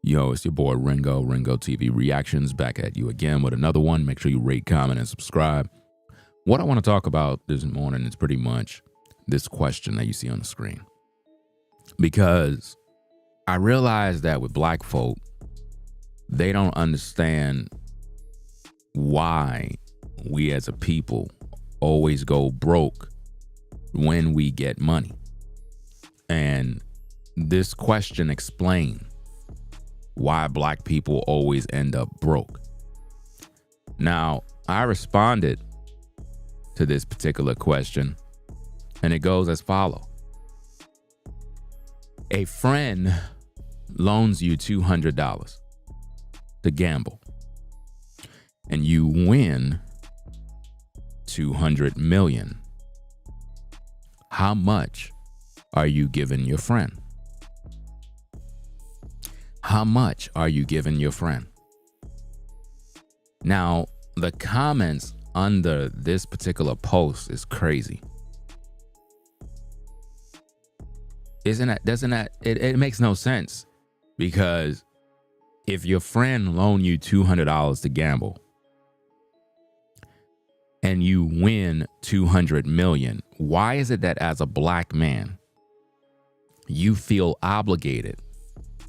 Yo, it's your boy Ringo TV Reactions, back at you again with another one. Make sure you rate, comment, and subscribe. What I want to talk about this morning is pretty much this question that you see on the screen. Because I realize that with black folk, they don't understand why we as a people always go broke when we get money. And this question explains why black people always end up broke. Now, I responded to this particular question, and it goes as follows. A friend loans you $200 to gamble, and you win $200 million. How much are you giving your friend? How much are you giving your friend? Now, the comments under this particular post is crazy. It makes no sense, because if your friend loaned you $200 to gamble and you win $200 million, why is it that as a black man, you feel obligated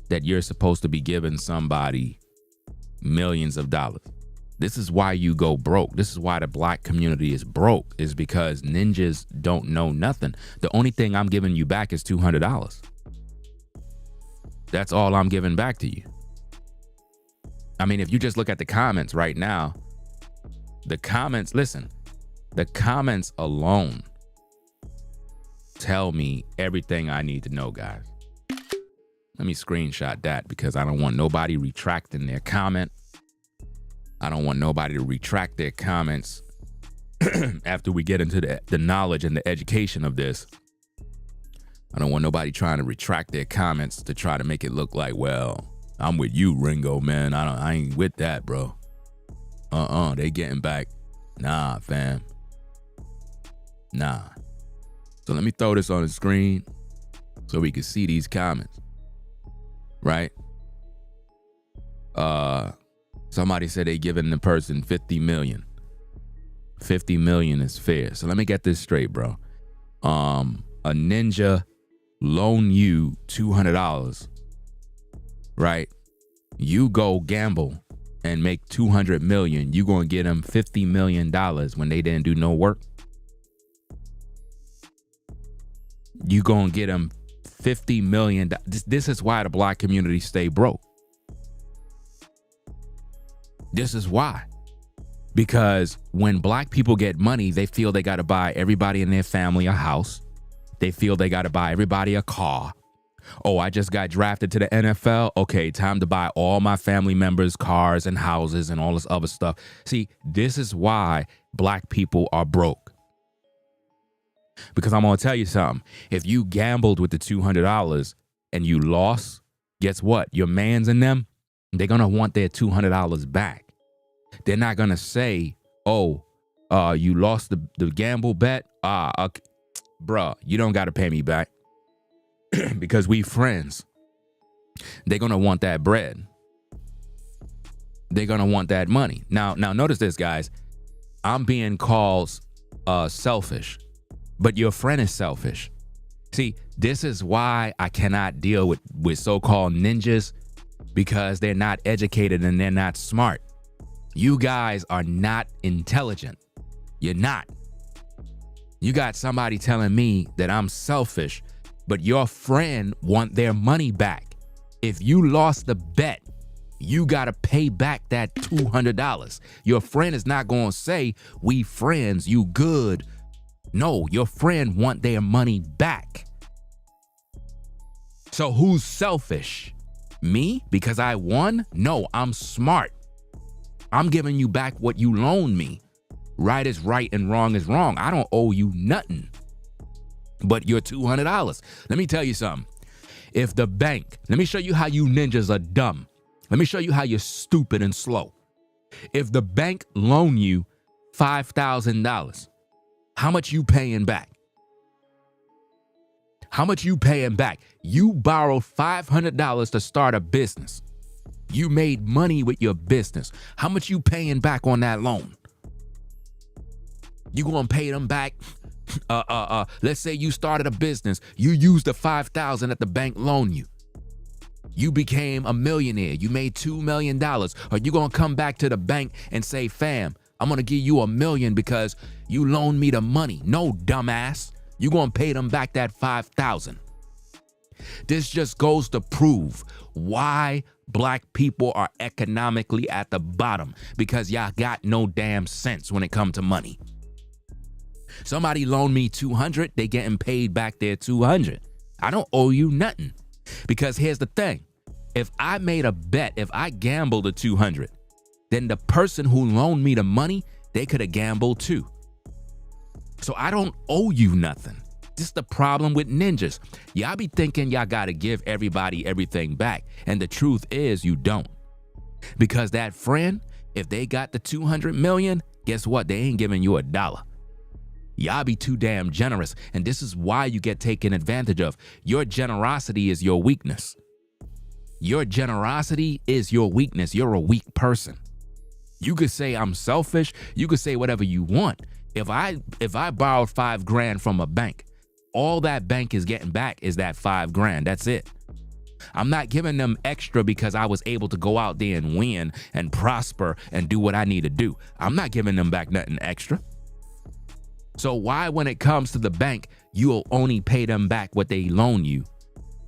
that you're supposed to be giving somebody millions of dollars? This is why you go broke. This is why the black community is broke, is because ninjas don't know nothing. The only thing I'm giving you back is $200. That's all I'm giving back to you. I mean, if you just look at the comments right now, the comments, listen, the comments alone tell me everything I need to know, guys. Let me screenshot that, because I don't want nobody retracting their comment. I don't want nobody to retract their comments after we get into the knowledge and the education of this. I don't want nobody trying to retract their comments to try to make it look like, well, I'm with you, Ringo, man. I ain't with that, bro. They getting back. Nah, fam. Nah. So let me throw this on the screen so we can see these comments. Right? Somebody said they giving the person 50 million. 50 million is fair. So let me get this straight, bro. A ninja loan you $200, right? You go gamble and make 200 million. You gonna get them $50 million when they didn't do no work? You gonna get them $50 million. This is why the black community stay broke. This is why. Because when black people get money, they feel they got to buy everybody in their family a house. They feel they got to buy everybody a car. Oh, I just got drafted to the NFL. Okay, time to buy all my family members cars and houses and all this other stuff. See, this is why black people are broke. Because I'm going to tell you something. If you gambled with the $200 and you lost, guess what? Your mans and them, they're going to want their $200 back. They're not going to say, oh, you lost the gamble bet. Okay. Bruh, you don't got to pay me back because we friends. They're going to want that bread. They're going to want that money. Now, notice this, guys. I'm being called selfish. But your friend is selfish. See, this is why I cannot deal with so-called ninjas, because they're not educated and they're not smart. You guys are not intelligent. You're not. You got somebody telling me that I'm selfish, but your friend want their money back. If you lost the bet, you got to pay back that $200. Your friend is not going to say, we friends, you good. No, your friend want their money back. So who's selfish? Me? Because I won? No, I'm smart. I'm giving you back what you loaned me. Right is right and wrong is wrong. I don't owe you nothing but your $200. Let me tell you something. If the bank, let me show you how you ninjas are dumb. Let me show you how you're stupid and slow. If the bank loan you $5,000, how much you paying back? How much you paying back? You borrowed $500 to start a business. You made money with your business. How much you paying back on that loan? You gonna pay them back? Let's say you started a business. You used the $5,000 that the bank loaned you. You became a millionaire. You made $2 million. Are you gonna come back to the bank and say, fam, I'm gonna give you $1 million because you loaned me the money? No, dumbass. You gonna pay them back that $5,000. This just goes to prove why black people are economically at the bottom, because y'all got no damn sense when it comes to money. Somebody loaned me $200, they getting paid back their $200. I don't owe you nothing. Because here's the thing. If I made a bet, if I gambled the $200, then the person who loaned me the money, they could have gambled too. So I don't owe you nothing. This is the problem with ninjas. Y'all be thinking y'all gotta give everybody everything back. And the truth is you don't. Because that friend, if they got the 200 million, guess what? They ain't giving you $1. Y'all be too damn generous, and this is why you get taken advantage of. Your generosity is your weakness. Your generosity is your weakness. You're a weak person. You could say I'm selfish. You could say whatever you want. If I borrowed $5,000 from a bank, all that bank is getting back is that $5,000. That's it. I'm not giving them extra because I was able to go out there and win and prosper and do what I need to do. I'm not giving them back nothing extra. So why, when it comes to the bank, you'll only pay them back what they loan you?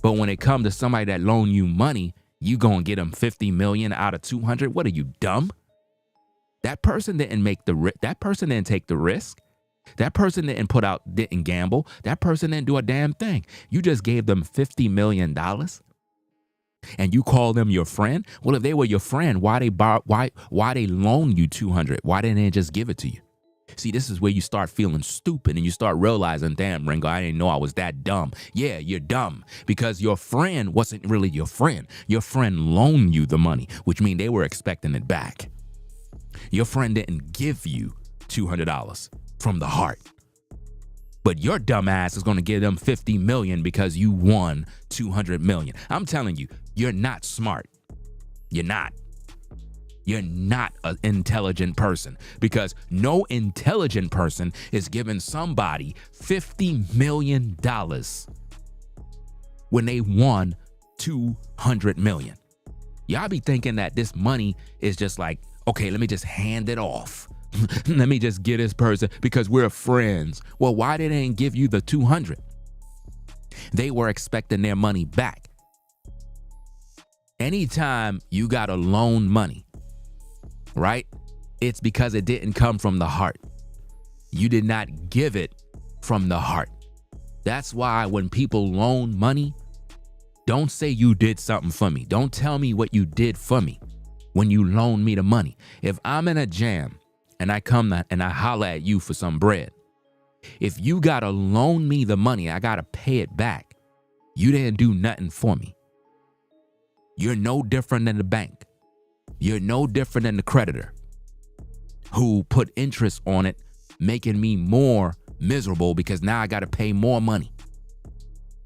But when it comes to somebody that loan you money, you gonna get them 50 million out of 200? What are you, dumb? That person didn't make that person didn't take the risk. That person didn't gamble. That person didn't do a damn thing. You just gave them $50 million and you call them your friend? Well, if they were your friend, why they loan you 200? Why didn't they just give it to you? See, this is where you start feeling stupid and you start realizing, damn, Ringo, I didn't know I was that dumb. Yeah, you're dumb because your friend wasn't really your friend. Your friend loaned you the money, which means they were expecting it back. Your friend didn't give you $200 from the heart. But your dumb ass is going to give them 50 million because you won 200 million. I'm telling you, you're not smart. You're not. You're not an intelligent person, because no intelligent person is giving somebody $50 million when they won 200 million. Y'all be thinking that this money is just like, okay, let me just hand it off. Let me just get this person because we're friends. Well, why did they give you the 200? They were expecting their money back. Anytime you got to loan money, right? It's because it didn't come from the heart. You did not give it from the heart. That's why when people loan money, don't say you did something for me. Don't tell me what you did for me when you loan me the money. If I'm in a jam and I come and I holler at you for some bread, if you gotta loan me the money, I gotta pay it back. You didn't do nothing for me. You're no different than the bank. You're no different than the creditor who put interest on it, making me more miserable because now I got to pay more money.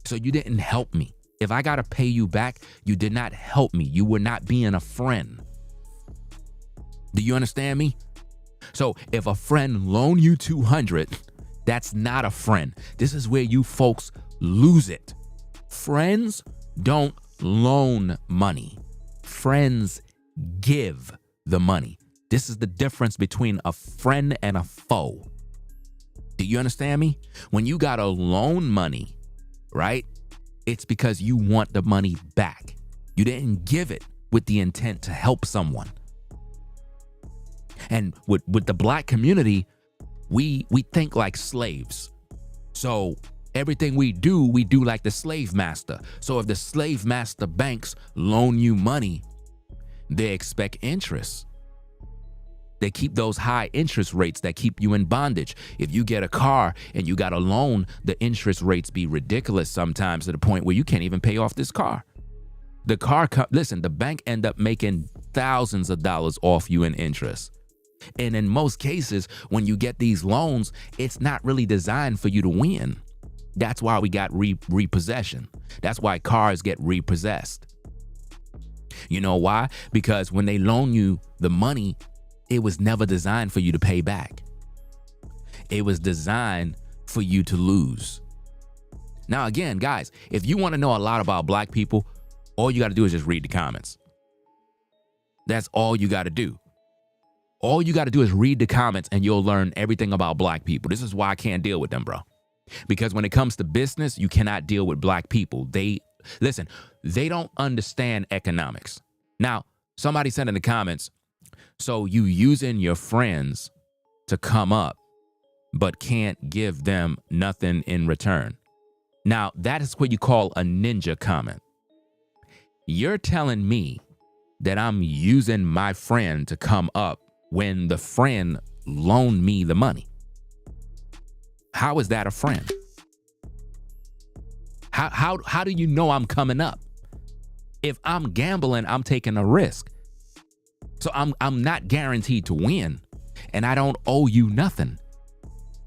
So you didn't help me. If I got to pay you back, you did not help me. You were not being a friend. Do you understand me? So if a friend loan you 200, that's not a friend. This is where you folks lose it. Friends don't loan money. Friends give the money. This is the difference between a friend and a foe. Do you understand me? When you gotta loan money, right? It's because you want the money back. You didn't give it with the intent to help someone. And with the black community, we think like slaves. So everything we do like the slave master. So if the slave master banks loan you money, they expect interest. They keep those high interest rates that keep you in bondage. If you get a car and you got a loan, the interest rates be ridiculous sometimes to the point where you can't even pay off this car. Listen, the bank end up making thousands of dollars off you in interest. And in most cases, when you get these loans, it's not really designed for you to win. That's why we got repossession. That's why cars get repossessed. You know why? Because when they loan you the money, it was never designed for you to pay back. It was designed for you to lose. Now, again, guys, if you want to know a lot about black people, all you got to do is just read the comments. That's all you got to do. All you got to do is read the comments and you'll learn everything about black people. This is why I can't deal with them, bro. Because when it comes to business, you cannot deal with black people. They don't understand economics. Now, somebody said in the comments, so you using your friends to come up, but can't give them nothing in return. Now, that is what you call a ninja comment. You're telling me that I'm using my friend to come up when the friend loaned me the money. How is that a friend? How do you know I'm coming up? If I'm gambling, I'm taking a risk. So I'm not guaranteed to win, and I don't owe you nothing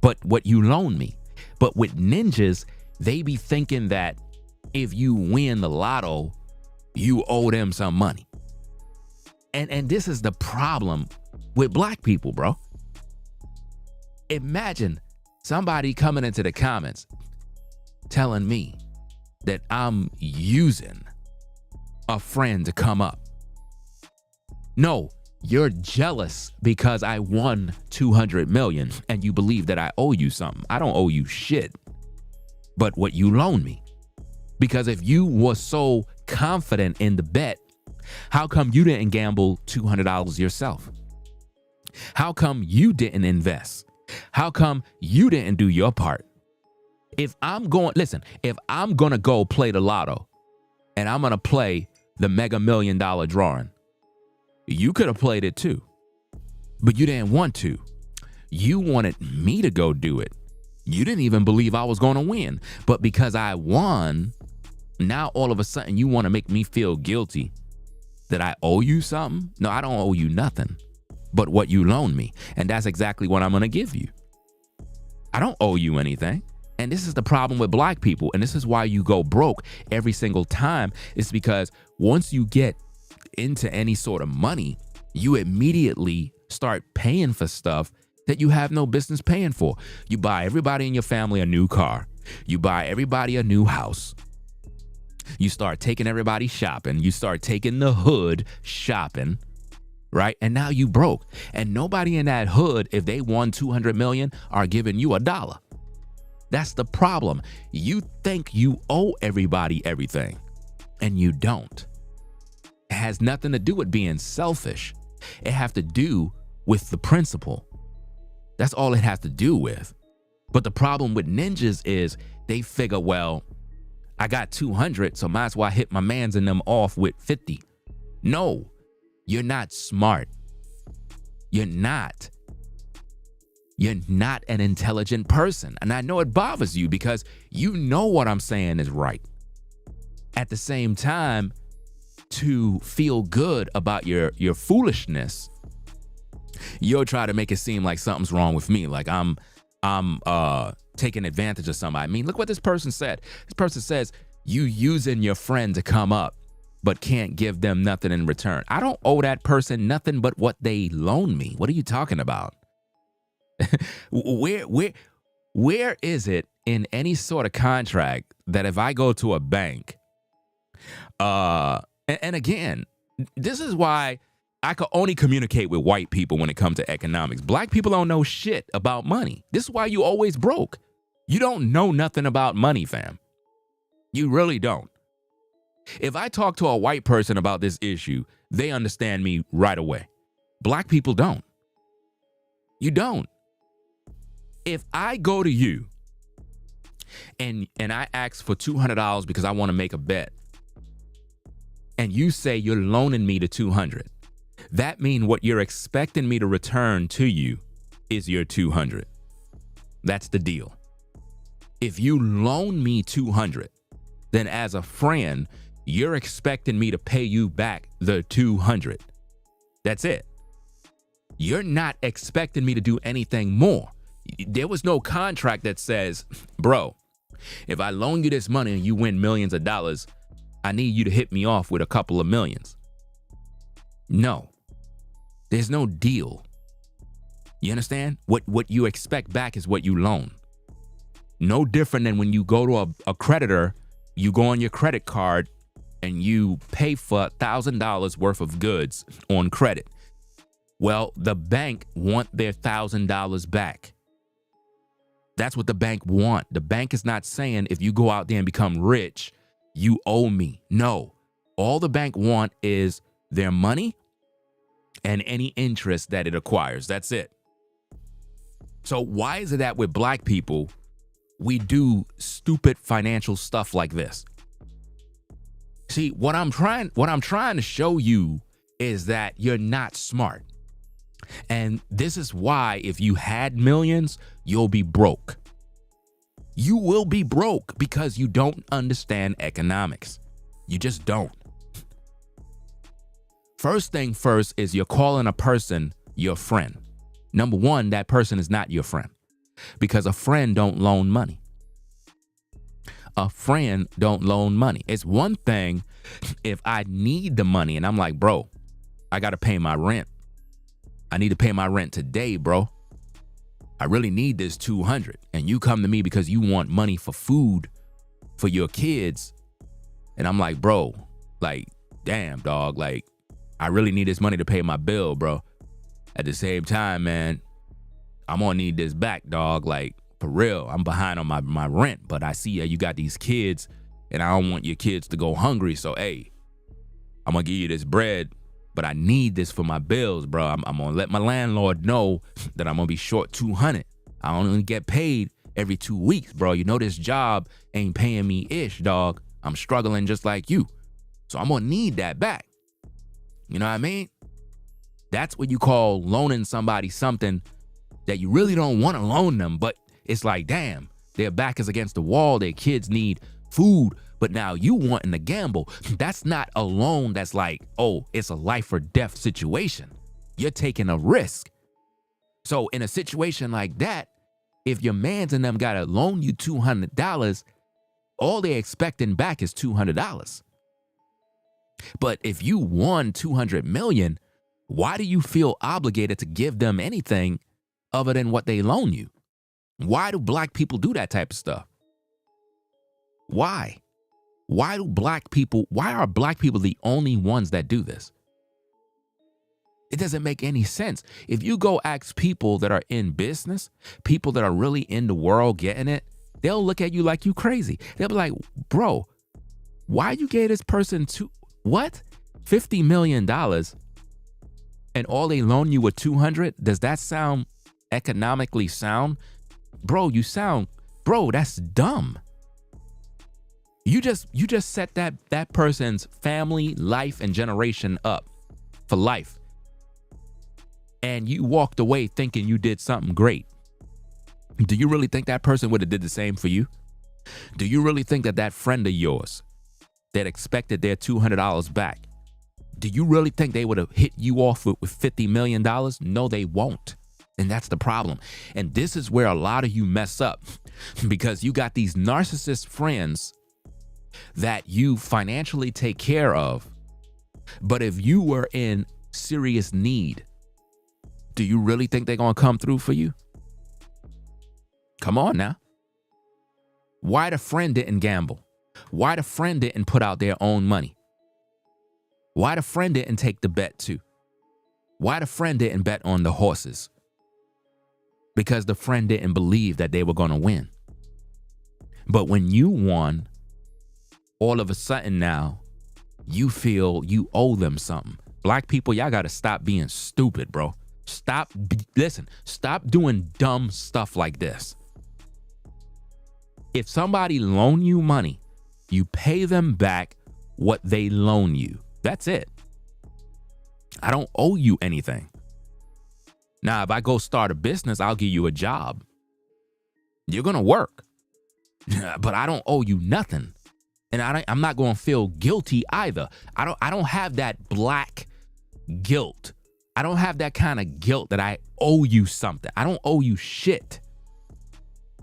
but what you loan me. But with ninjas, they be thinking that if you win the lotto, you owe them some money. And this is the problem with black people, bro. Imagine somebody coming into the comments telling me that I'm using a friend to come up. No, you're jealous because I won 200 million and you believe that I owe you something. I don't owe you shit, but what you loan me. Because if you were so confident in the bet, how come you didn't gamble $200 yourself? How come you didn't invest? How come you didn't do your part? If I'm going to go play the lotto and I'm going to play the Mega $1 Million drawing, you could have played it too, but you didn't want to. You wanted me to go do it. You didn't even believe I was going to win, but because I won, now all of a sudden you want to make me feel guilty that I owe you something? No, I don't owe you nothing but what you loaned me. And that's exactly what I'm going to give you. I don't owe you anything. And this is the problem with black people. And this is why you go broke every single time. It's because once you get into any sort of money, you immediately start paying for stuff that you have no business paying for. You buy everybody in your family a new car. You buy everybody a new house. You start taking everybody shopping. You start taking the hood shopping, right? And now you broke. And nobody in that hood, if they won 200 million, are giving you $1. That's the problem. You think you owe everybody everything, and you don't. It has nothing to do with being selfish. It has to do with the principle. That's all it has to do with. But the problem with ninjas is they figure, well, I got 200, so might as well hit my mans and them off with 50. No, you're not smart. You're not. You're not an intelligent person. And I know it bothers you because you know what I'm saying is right. At the same time, to feel good about your foolishness, you'll try to make it seem like something's wrong with me, like I'm taking advantage of somebody. I mean, look what this person said. This person says, you using your friend to come up, but can't give them nothing in return. I don't owe that person nothing but what they loan me. What are you talking about? Where is it in any sort of contract that if I go to a bank, and again, this is why I could only communicate with white people when it comes to economics. Black people don't know shit about money. This is why you always broke. You don't know nothing about money, fam. You really don't. If I talk to a white person about this issue, they understand me right away. Black people don't. You don't. If I go to you and I ask for $200 because I want to make a bet, and you say you're loaning me the 200, that means what you're expecting me to return to you is your 200. That's the deal. If you loan me 200, then as a friend, you're expecting me to pay you back the 200. That's it. You're not expecting me to do anything more. There was no contract that says, bro, if I loan you this money and you win millions of dollars, I need you to hit me off with a couple of millions. No, there's no deal. You understand? What you expect back is what you loan. No different than when you go to a creditor, you go on your credit card and you pay for $1,000 worth of goods on credit. Well, the bank want their $1,000 back. That's what the bank want. The bank is not saying if you go out there and become rich, you owe me. No, all the bank want is their money and any interest that it acquires. That's it. So why is it that with black people, we do stupid financial stuff like this? See, what I'm trying to show you is that you're not smart. And this is why if you had millions, you'll be broke. You will be broke because you don't understand economics. You just don't. First thing first is you're calling a person your friend. Number one, that person is not your friend because a friend don't loan money. A friend don't loan money. It's one thing if I need the money and I'm like, bro, I got to pay my rent. I need to pay my rent today, bro. I really need this $200. And you come to me because you want money for food for your kids. And I'm like, bro, like, damn, dog, like, I really need this money to pay my bill, bro. At the same time, man, I'm gonna need this back, dog. Like, for real, I'm behind on my rent, but I see you got these kids and I don't want your kids to go hungry. So, hey, I'm gonna give you this bread, but I need this for my bills, bro. I'm gonna let my landlord know that I'm gonna be short $200. I only get paid every 2 weeks, bro. You know, this job ain't paying me ish, dog. I'm struggling just like you. So I'm gonna need that back. You know what I mean? That's what you call loaning somebody something that you really don't want to loan them, but it's like, damn, their back is against the wall. Their kids need food, but now you wanting to gamble. That's not a loan that's like, oh, it's a life or death situation. You're taking a risk. So in a situation like that, if your mans and them got to loan you $200, all they're expecting back is $200. But if you won 200 million, why do you feel obligated to give them anything other than what they loan you? Why do black people do that type of stuff? Why? Why are black people the only ones that do this? It doesn't make any sense. If you go ask people that are in business, people that are really in the world getting it, they'll look at you like you crazy. They'll be like, bro, why you gave this person $50 million and all they loan you were 200? Does that sound economically sound? Bro, that's dumb. You just set that person's family, life, and generation up for life. And you walked away thinking you did something great. Do you really think that person would have did the same for you? Do you really think that friend of yours that expected their $200 back, do you really think they would have hit you off with $50 million? No, they won't. And that's the problem. And this is where a lot of you mess up because you got these narcissist friends that you financially take care of. But if you were in serious need, do you really think they're going to come through for you? Come on now. Why the friend didn't gamble? Why the friend didn't put out their own money? Why the friend didn't take the bet too? Why the friend didn't bet on the horses? Because the friend didn't believe that they were going to win. But when you won, all of a sudden now, you feel you owe them something. Black people, y'all got to stop being stupid, bro. Stop doing dumb stuff like this. If somebody loan you money, you pay them back what they loan you. That's it. I don't owe you anything. Now, if I go start a business, I'll give you a job. You're going to work. But I don't owe you nothing. And I'm not going to feel guilty either. I don't have that black guilt. I don't have that kind of guilt that I owe you something. I don't owe you shit.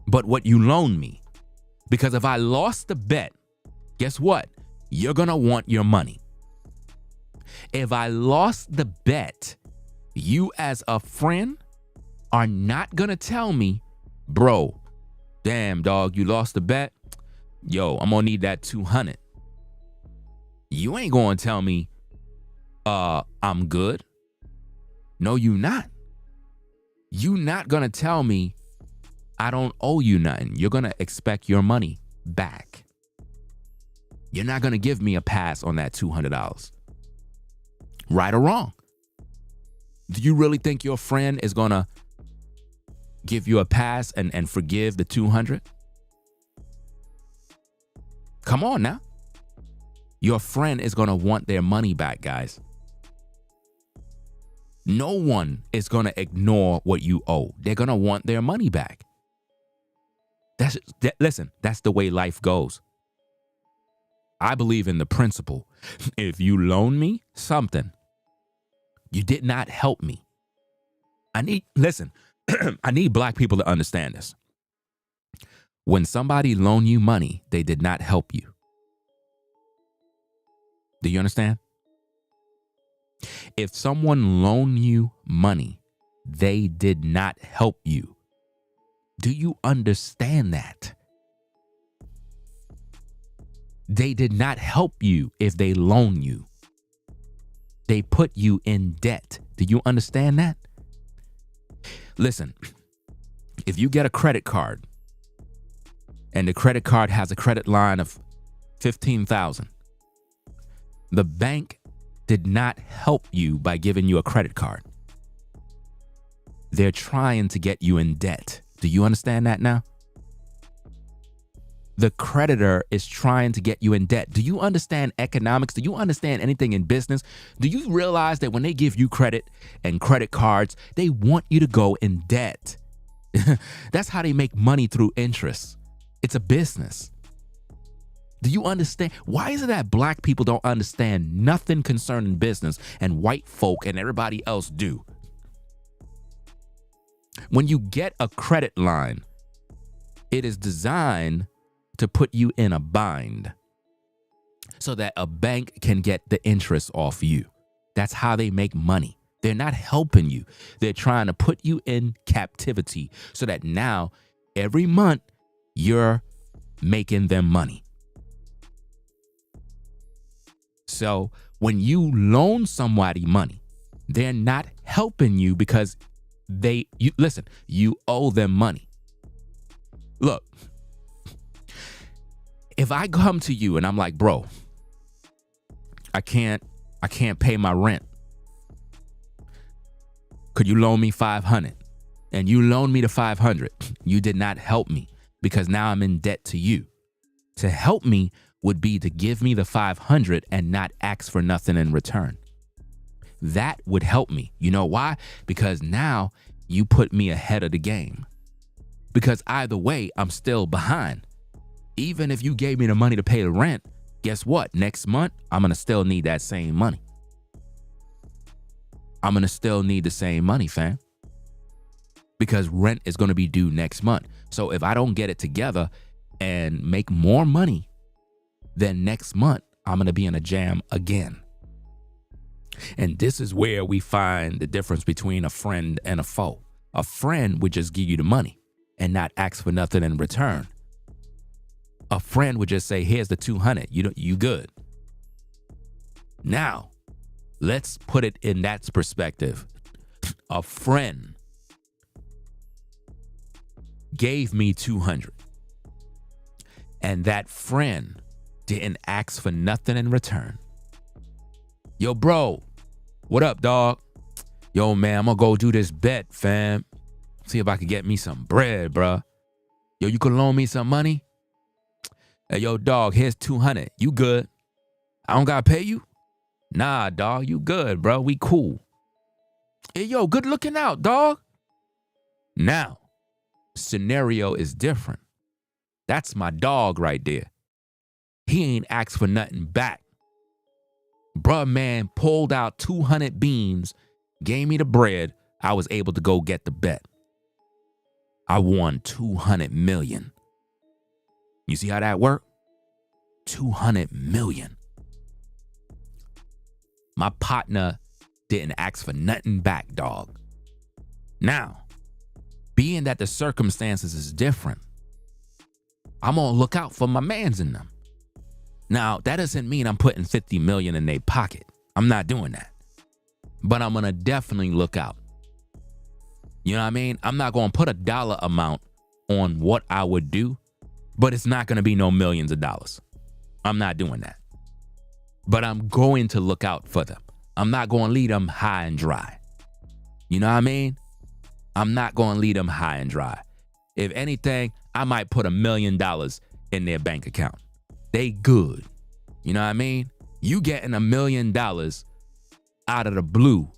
But what you loan me. Because if I lost the bet, guess what? You're going to want your money. If I lost the bet, you as a friend are not going to tell me, bro, damn, dog, you lost the bet. Yo, I'm going to need that 200. You ain't going to tell me, I'm good. No, you not. You not going to tell me I don't owe you nothing. You're going to expect your money back. You're not going to give me a pass on that $200. Right or wrong? Do you really think your friend is going to give you a pass and forgive the 200? Come on now. Your friend is going to want their money back, guys. No one is going to ignore what you owe. They're going to want their money back. Listen, that's the way life goes. I believe in the principle. If you loan me something, you did not help me. I need black people to understand this. When somebody loan you money, they did not help you. Do you understand? If someone loaned you money, they did not help you. Do you understand that? They did not help you if they loan you. They put you in debt. Do you understand that? Listen, if you get a credit card and the credit card has a credit line of $15,000, the bank did not help you by giving you a credit card. They're trying to get you in debt. Do you understand that now? The creditor is trying to get you in debt. Do you understand economics? Do you understand anything in business? Do you realize that when they give you credit and credit cards, they want you to go in debt? That's how they make money through interest. It's a business. Do you understand? Why is it that black people don't understand nothing concerning business and white folk and everybody else do? When you get a credit line, it is designed to put you in a bind so that a bank can get the interest off you. That's how they make money. They're not helping you. They're trying to put you in captivity so that now every month you're making them money. So when you loan somebody money, they're not helping you because you owe them money. Look, if I come to you and I'm like, bro, I can't pay my rent. Could you loan me $500? And you loan me the $500. You did not help me because now I'm in debt to you. To help me would be to give me the $500 and not ask for nothing in return. That would help me. You know why? Because now you put me ahead of the game. Because either way, I'm still behind. Even if you gave me the money to pay the rent, guess what? Next month, I'm going to still need that same money. I'm going to still need the same money, fam. Because rent is going to be due next month. So if I don't get it together and make more money, then next month, I'm going to be in a jam again. And this is where we find the difference between a friend and a foe. A friend would just give you the money and not ask for nothing in return. A friend would just say, here's the 200. You good. Now, let's put it in that perspective. A friend gave me 200. And that friend didn't ask for nothing in return. Yo, bro, what up, dog? Yo, man, I'm gonna go do this bet, fam. See if I can get me some bread, bruh. Yo, you can loan me some money? Hey, yo, dog, here's 200. You good? I don't gotta pay you? Nah, dog, you good, bro. We cool. Hey, yo, good looking out, dog. Now, scenario is different. That's my dog right there. He ain't asked for nothing back. Bruh, man, pulled out 200 beans, gave me the bread. I was able to go get the bet. I won 200 million. You see how that worked? 200 million. My partner didn't ask for nothing back, dog. Now, being that the circumstances is different, I'm gonna look out for my mans in them. Now, that doesn't mean I'm putting 50 million in their pocket. I'm not doing that. But I'm gonna definitely look out. You know what I mean? I'm not gonna put a dollar amount on what I would do, but it's not gonna be no millions of dollars. I'm not doing that. But I'm going to look out for them. I'm not gonna leave them high and dry. You know what I mean? I'm not gonna leave them high and dry. If anything, I might put $1 million in their bank account. They good. You know what I mean? You getting $1 million out of the blue,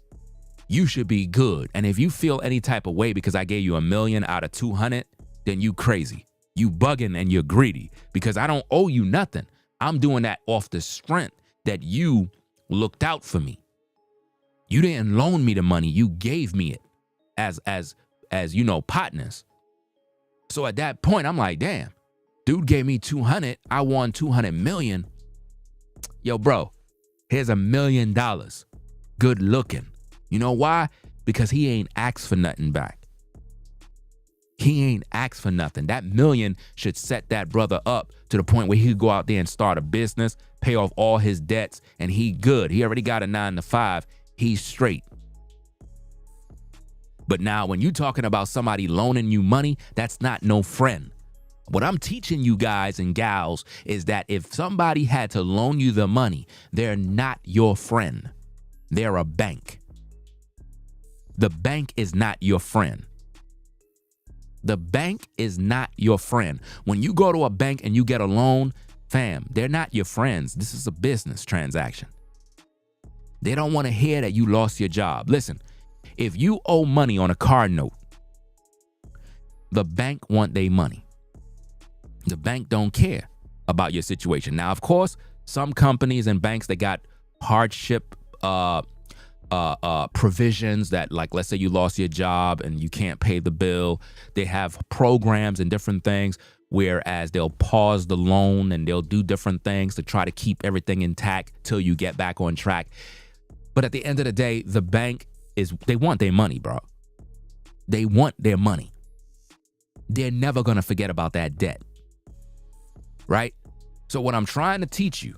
you should be good. And if you feel any type of way because I gave you $1 million out of 200, then you crazy. You bugging and you're greedy because I don't owe you nothing. I'm doing that off the strength that you looked out for me. You didn't loan me the money. You gave me it as you know, partners. So at that point, I'm like, damn, dude gave me 200. I won 200 million. Yo, bro, here's $1 million. Good looking. You know why? Because he ain't asked for nothing back. He ain't asked for nothing. That million should set that brother up to the point where he could go out there and start a business, pay off all his debts, and he good. He already got a 9-to-5. He's straight. But now when you talking about somebody loaning you money, that's not no friend. What I'm teaching you guys and gals is that if somebody had to loan you the money, they're not your friend. They're a bank. The bank is not your friend. The bank is not your friend. When you go to a bank and you get a loan, fam, they're not your friends. This is a business transaction. They don't want to hear that you lost your job. Listen, if you owe money on a car note, the bank want their money. The bank don't care about your situation. Now, of course, some companies and banks, they got hardship provisions that, like, let's say you lost your job and you can't pay the bill. They have programs and different things, whereas they'll pause the loan and they'll do different things to try to keep everything intact till you get back on track. But at the end of the day, the bank they want their money, bro. They want their money. They're never going to forget about that debt. Right? So what I'm trying to teach you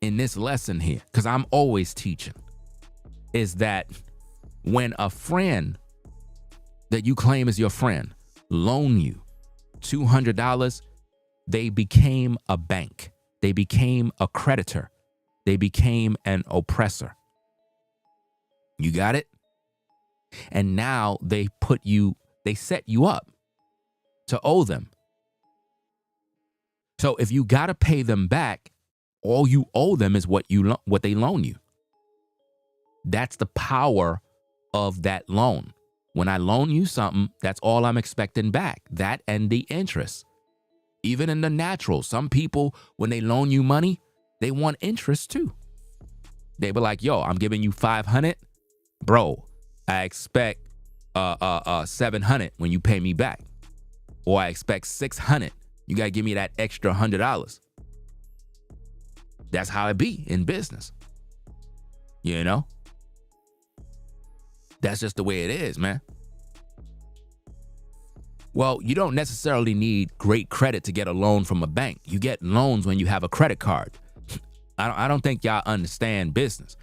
in this lesson here, because I'm always teaching, is that when a friend that you claim is your friend loan you $200, they became a bank. They became a creditor. They became an oppressor. You got it? And now they set you up to owe them. So if you got to pay them back, all you owe them is what they loan you. That's the power of that loan. When I loan you something, that's all I'm expecting back. That and the interest. Even in the natural, some people, when they loan you money, they want interest too. They be like, yo, I'm giving you 500. Bro, I expect 700 when you pay me back. Or I expect 600. You got to give me that extra $100. That's how it be in business. You know? That's just the way it is, man. Well, you don't necessarily need great credit to get a loan from a bank. You get loans when you have a credit card. I don't think y'all understand business.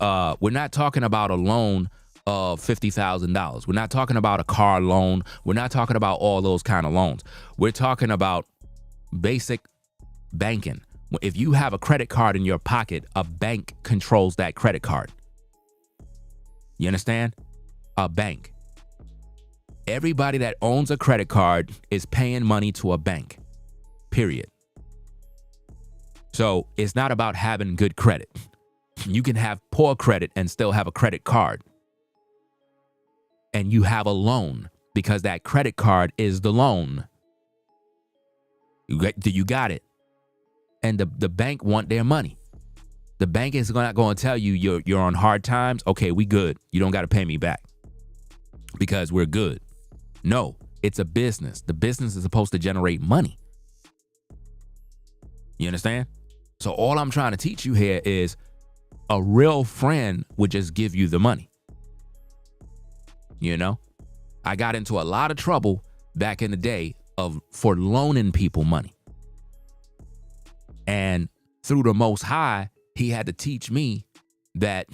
We're not talking about a loan of $50,000. We're not talking about a car loan. We're not talking about all those kind of loans. We're talking about basic banking. If you have a credit card in your pocket, a bank controls that credit card. You understand? A bank. Everybody that owns a credit card is paying money to a bank. Period. So it's not about having good credit. You can have poor credit and still have a credit card. And you have a loan because that credit card is the loan. You got it. And the bank want their money. The bank is not going to tell you you're on hard times. Okay, we good. You don't got to pay me back because we're good. No, it's a business. The business is supposed to generate money. You understand? So all I'm trying to teach you here is A real friend would just give you the money. You know, I got into a lot of trouble back in the day for loaning people money. And through the Most High, he had to teach me that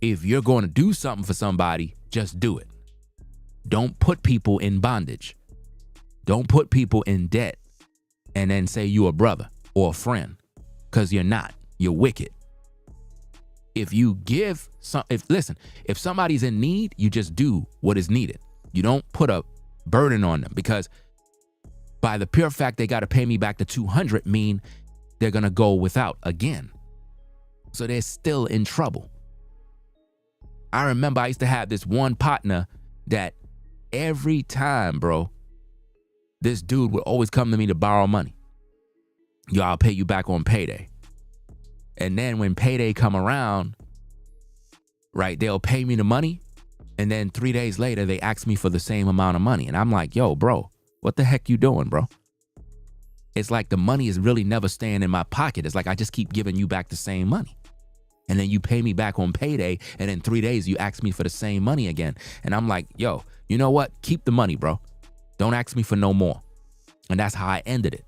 if you're going to do something for somebody, just do it. Don't put people in bondage. Don't put people in debt and then say you're a brother or a friend, because you're not. You're wicked. If you give if somebody's in need, you just do what is needed. You don't put a burden on them, because by the pure fact they got to pay me back the 200 mean they're going to go without again. So they're still in trouble. I remember I used to have this one partner that every time, bro, this dude would always come to me to borrow money. Yo, I'll pay you back on payday. And then when payday come around, right, they'll pay me the money. And then 3 days later, they ask me for the same amount of money. And I'm like, yo, bro, what the heck you doing, bro? It's like the money is really never staying in my pocket. It's like I just keep giving you back the same money. And then you pay me back on payday. And in 3 days, you ask me for the same money again. And I'm like, yo, you know what? Keep the money, bro. Don't ask me for no more. And that's how I ended it.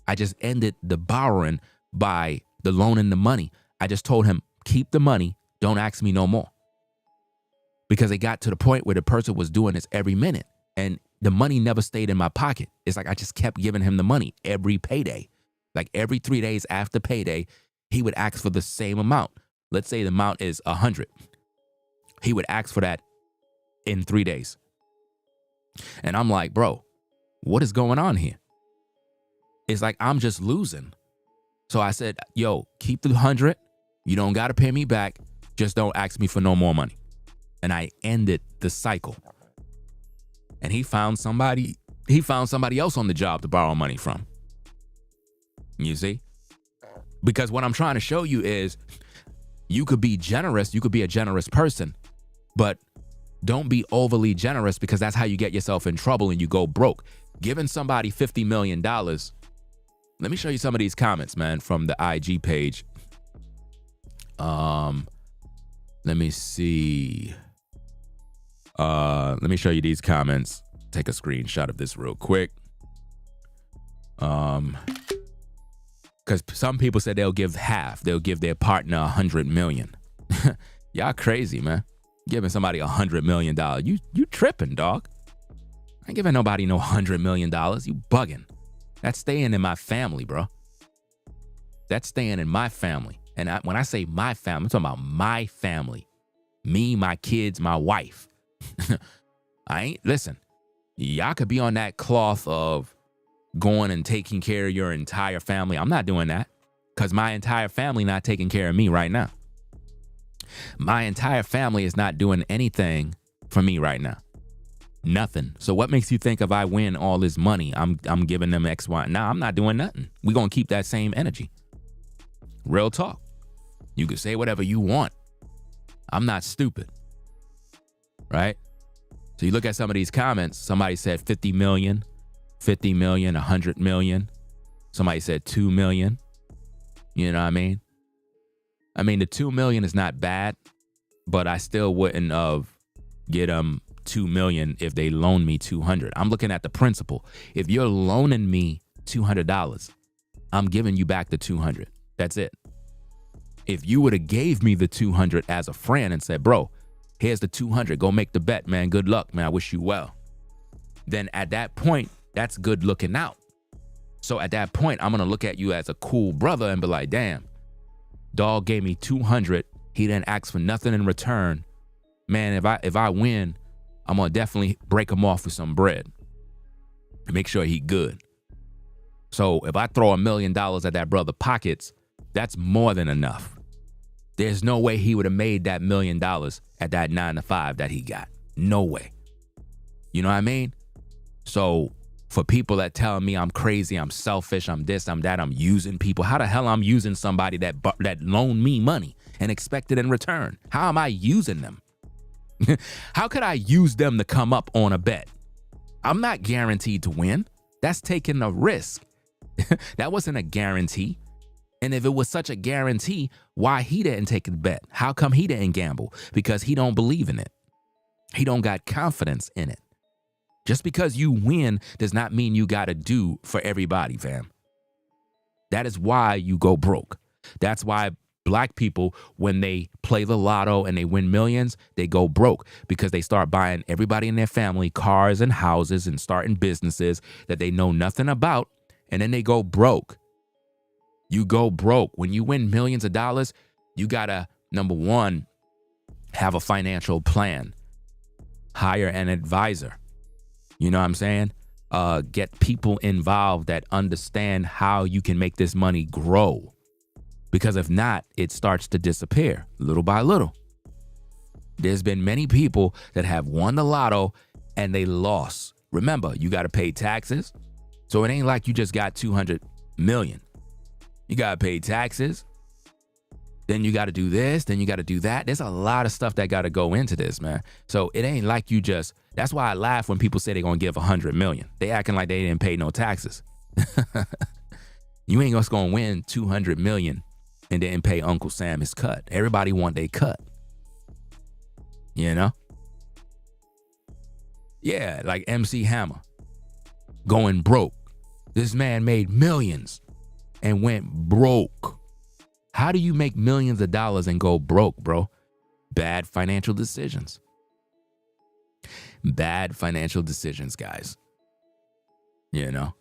I just ended the borrowing by the loaning the money. I just told him, keep the money. Don't ask me no more. Because it got to the point where the person was doing this every minute and the money never stayed in my pocket. It's like I just kept giving him the money every payday. Like every 3 days after payday, he would ask for the same amount. Let's say the amount is 100. He would ask for that in 3 days. And I'm like, bro, what is going on here? It's like I'm just losing. So I said, yo, keep the 100. You don't got to pay me back. Just don't ask me for no more money. And I ended the cycle. And he found somebody else on the job to borrow money from. You see? Because what I'm trying to show you is you could be generous. You could be a generous person, but don't be overly generous, because that's how you get yourself in trouble and you go broke. Giving somebody $50 million. Let me show you some of these comments, man, from the IG page. Let me see. Let me show you these comments. Take a screenshot of this real quick. Because some people said they'll give half. They'll give their partner $100 million. Y'all crazy, man. Giving somebody $100 million. You tripping, dog. I ain't giving nobody no $100 million. You bugging. That's staying in my family, bro. That's staying in my family. And when I say my family, I'm talking about my family. Me, my kids, my wife. Listen, y'all could be on that cloth of going and taking care of your entire family. I'm not doing that, because my entire family not taking care of me right now. My entire family is not doing anything for me right now. Nothing. So what makes you think if I win all this money, I'm giving them X, Y? Nah, I'm not doing nothing. We're going to keep that same energy. Real talk. You can say whatever you want. I'm not stupid. Right? So you look at some of these comments. Somebody said 50 million, 100 million. Somebody said 2 million. You know what I mean? I mean, the 2 million is not bad, but I still wouldn't get them 2 million if they loan me 200. I'm looking at the principle. If you're loaning me $200, I'm giving you back the 200. That's it. If you would have gave me the 200 as a friend and said, bro, here's the 200. Go make the bet, man. Good luck, man. I wish you well. Then at that point, that's good looking out. So at that point, I'm going to look at you as a cool brother and be like, damn, dog gave me 200. He didn't ask for nothing in return. Man, if I win, I'm going to definitely break him off with some bread and make sure he good. So if I throw $1 million at that brother pockets, that's more than enough. There's no way he would have made that $1 million at that 9 to 5 that he got. No way. You know what I mean? So for people that tell me I'm crazy, I'm selfish, I'm this, I'm that, I'm using people. How the hell I'm using somebody that loaned me money and expected in return? How am I using them? How could I use them to come up on a bet? I'm not guaranteed to win. That's taking a risk. That wasn't a guarantee. And if it was such a guarantee, why he didn't take the bet? How come he didn't gamble? Because he don't believe in it. He don't got confidence in it. Just because you win does not mean you got to do for everybody, fam. That is why you go broke. That's why black people, when they play the lotto and they win millions, they go broke because they start buying everybody in their family cars and houses and starting businesses that they know nothing about, and then they go broke. You go broke. When you win millions of dollars, you got to, number one, have a financial plan. Hire an advisor. You know what I'm saying? Get people involved that understand how you can make this money grow. Because if not, it starts to disappear little by little. There's been many people that have won the lotto and they lost. Remember, you got to pay taxes. So it ain't like you just got 200 million. You got to pay taxes. Then you got to do this. Then you got to do that. There's a lot of stuff that got to go into this, man. So it ain't like you just, that's why I laugh when people say they're going to give 100 million. They acting like they didn't pay no taxes. You ain't just going to win 200 million and then pay Uncle Sam his cut. Everybody want their cut. You know? Yeah, like MC Hammer going broke. This man made millions and went broke. How do you make millions of dollars and go broke, bro? Bad financial decisions. Bad financial decisions, guys. You know?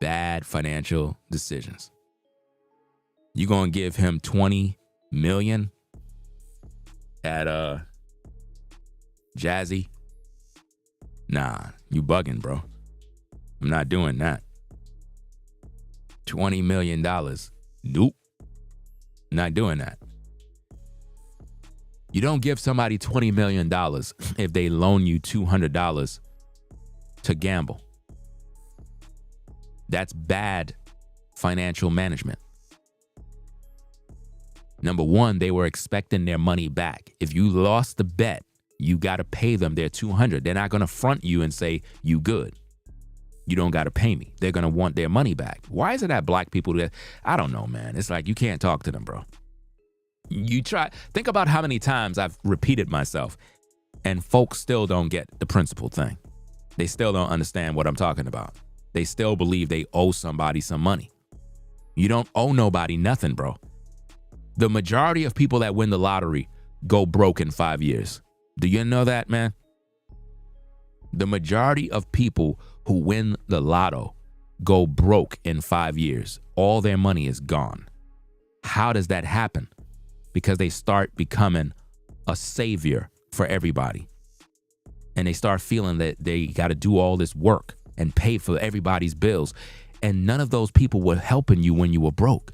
Bad financial decisions. You gonna give him 20 million at Jazzy? Nah, you bugging, bro. I'm not doing that. $20 million. Nope. Not doing that. You don't give somebody $20 million if they loan you $200 to gamble. That's bad financial management. Number one, they were expecting their money back. If you lost the bet, you got to pay them their $200. They're not going to front you and say, you good. You don't got to pay me. They're going to want their money back. Why is it that black people do that? I don't know, man. It's like you can't talk to them, bro. You try. Think about how many times I've repeated myself and folks still don't get the principal thing. They still don't understand what I'm talking about. They still believe they owe somebody some money. You don't owe nobody nothing, bro. The majority of people that win the lottery go broke in 5 years. Do you know that, man? The majority of people who win the lotto go broke in 5 years. All their money is gone. How does that happen? Because they start becoming a savior for everybody. And they start feeling that they got to do all this work and pay for everybody's bills. And none of those people were helping you when you were broke.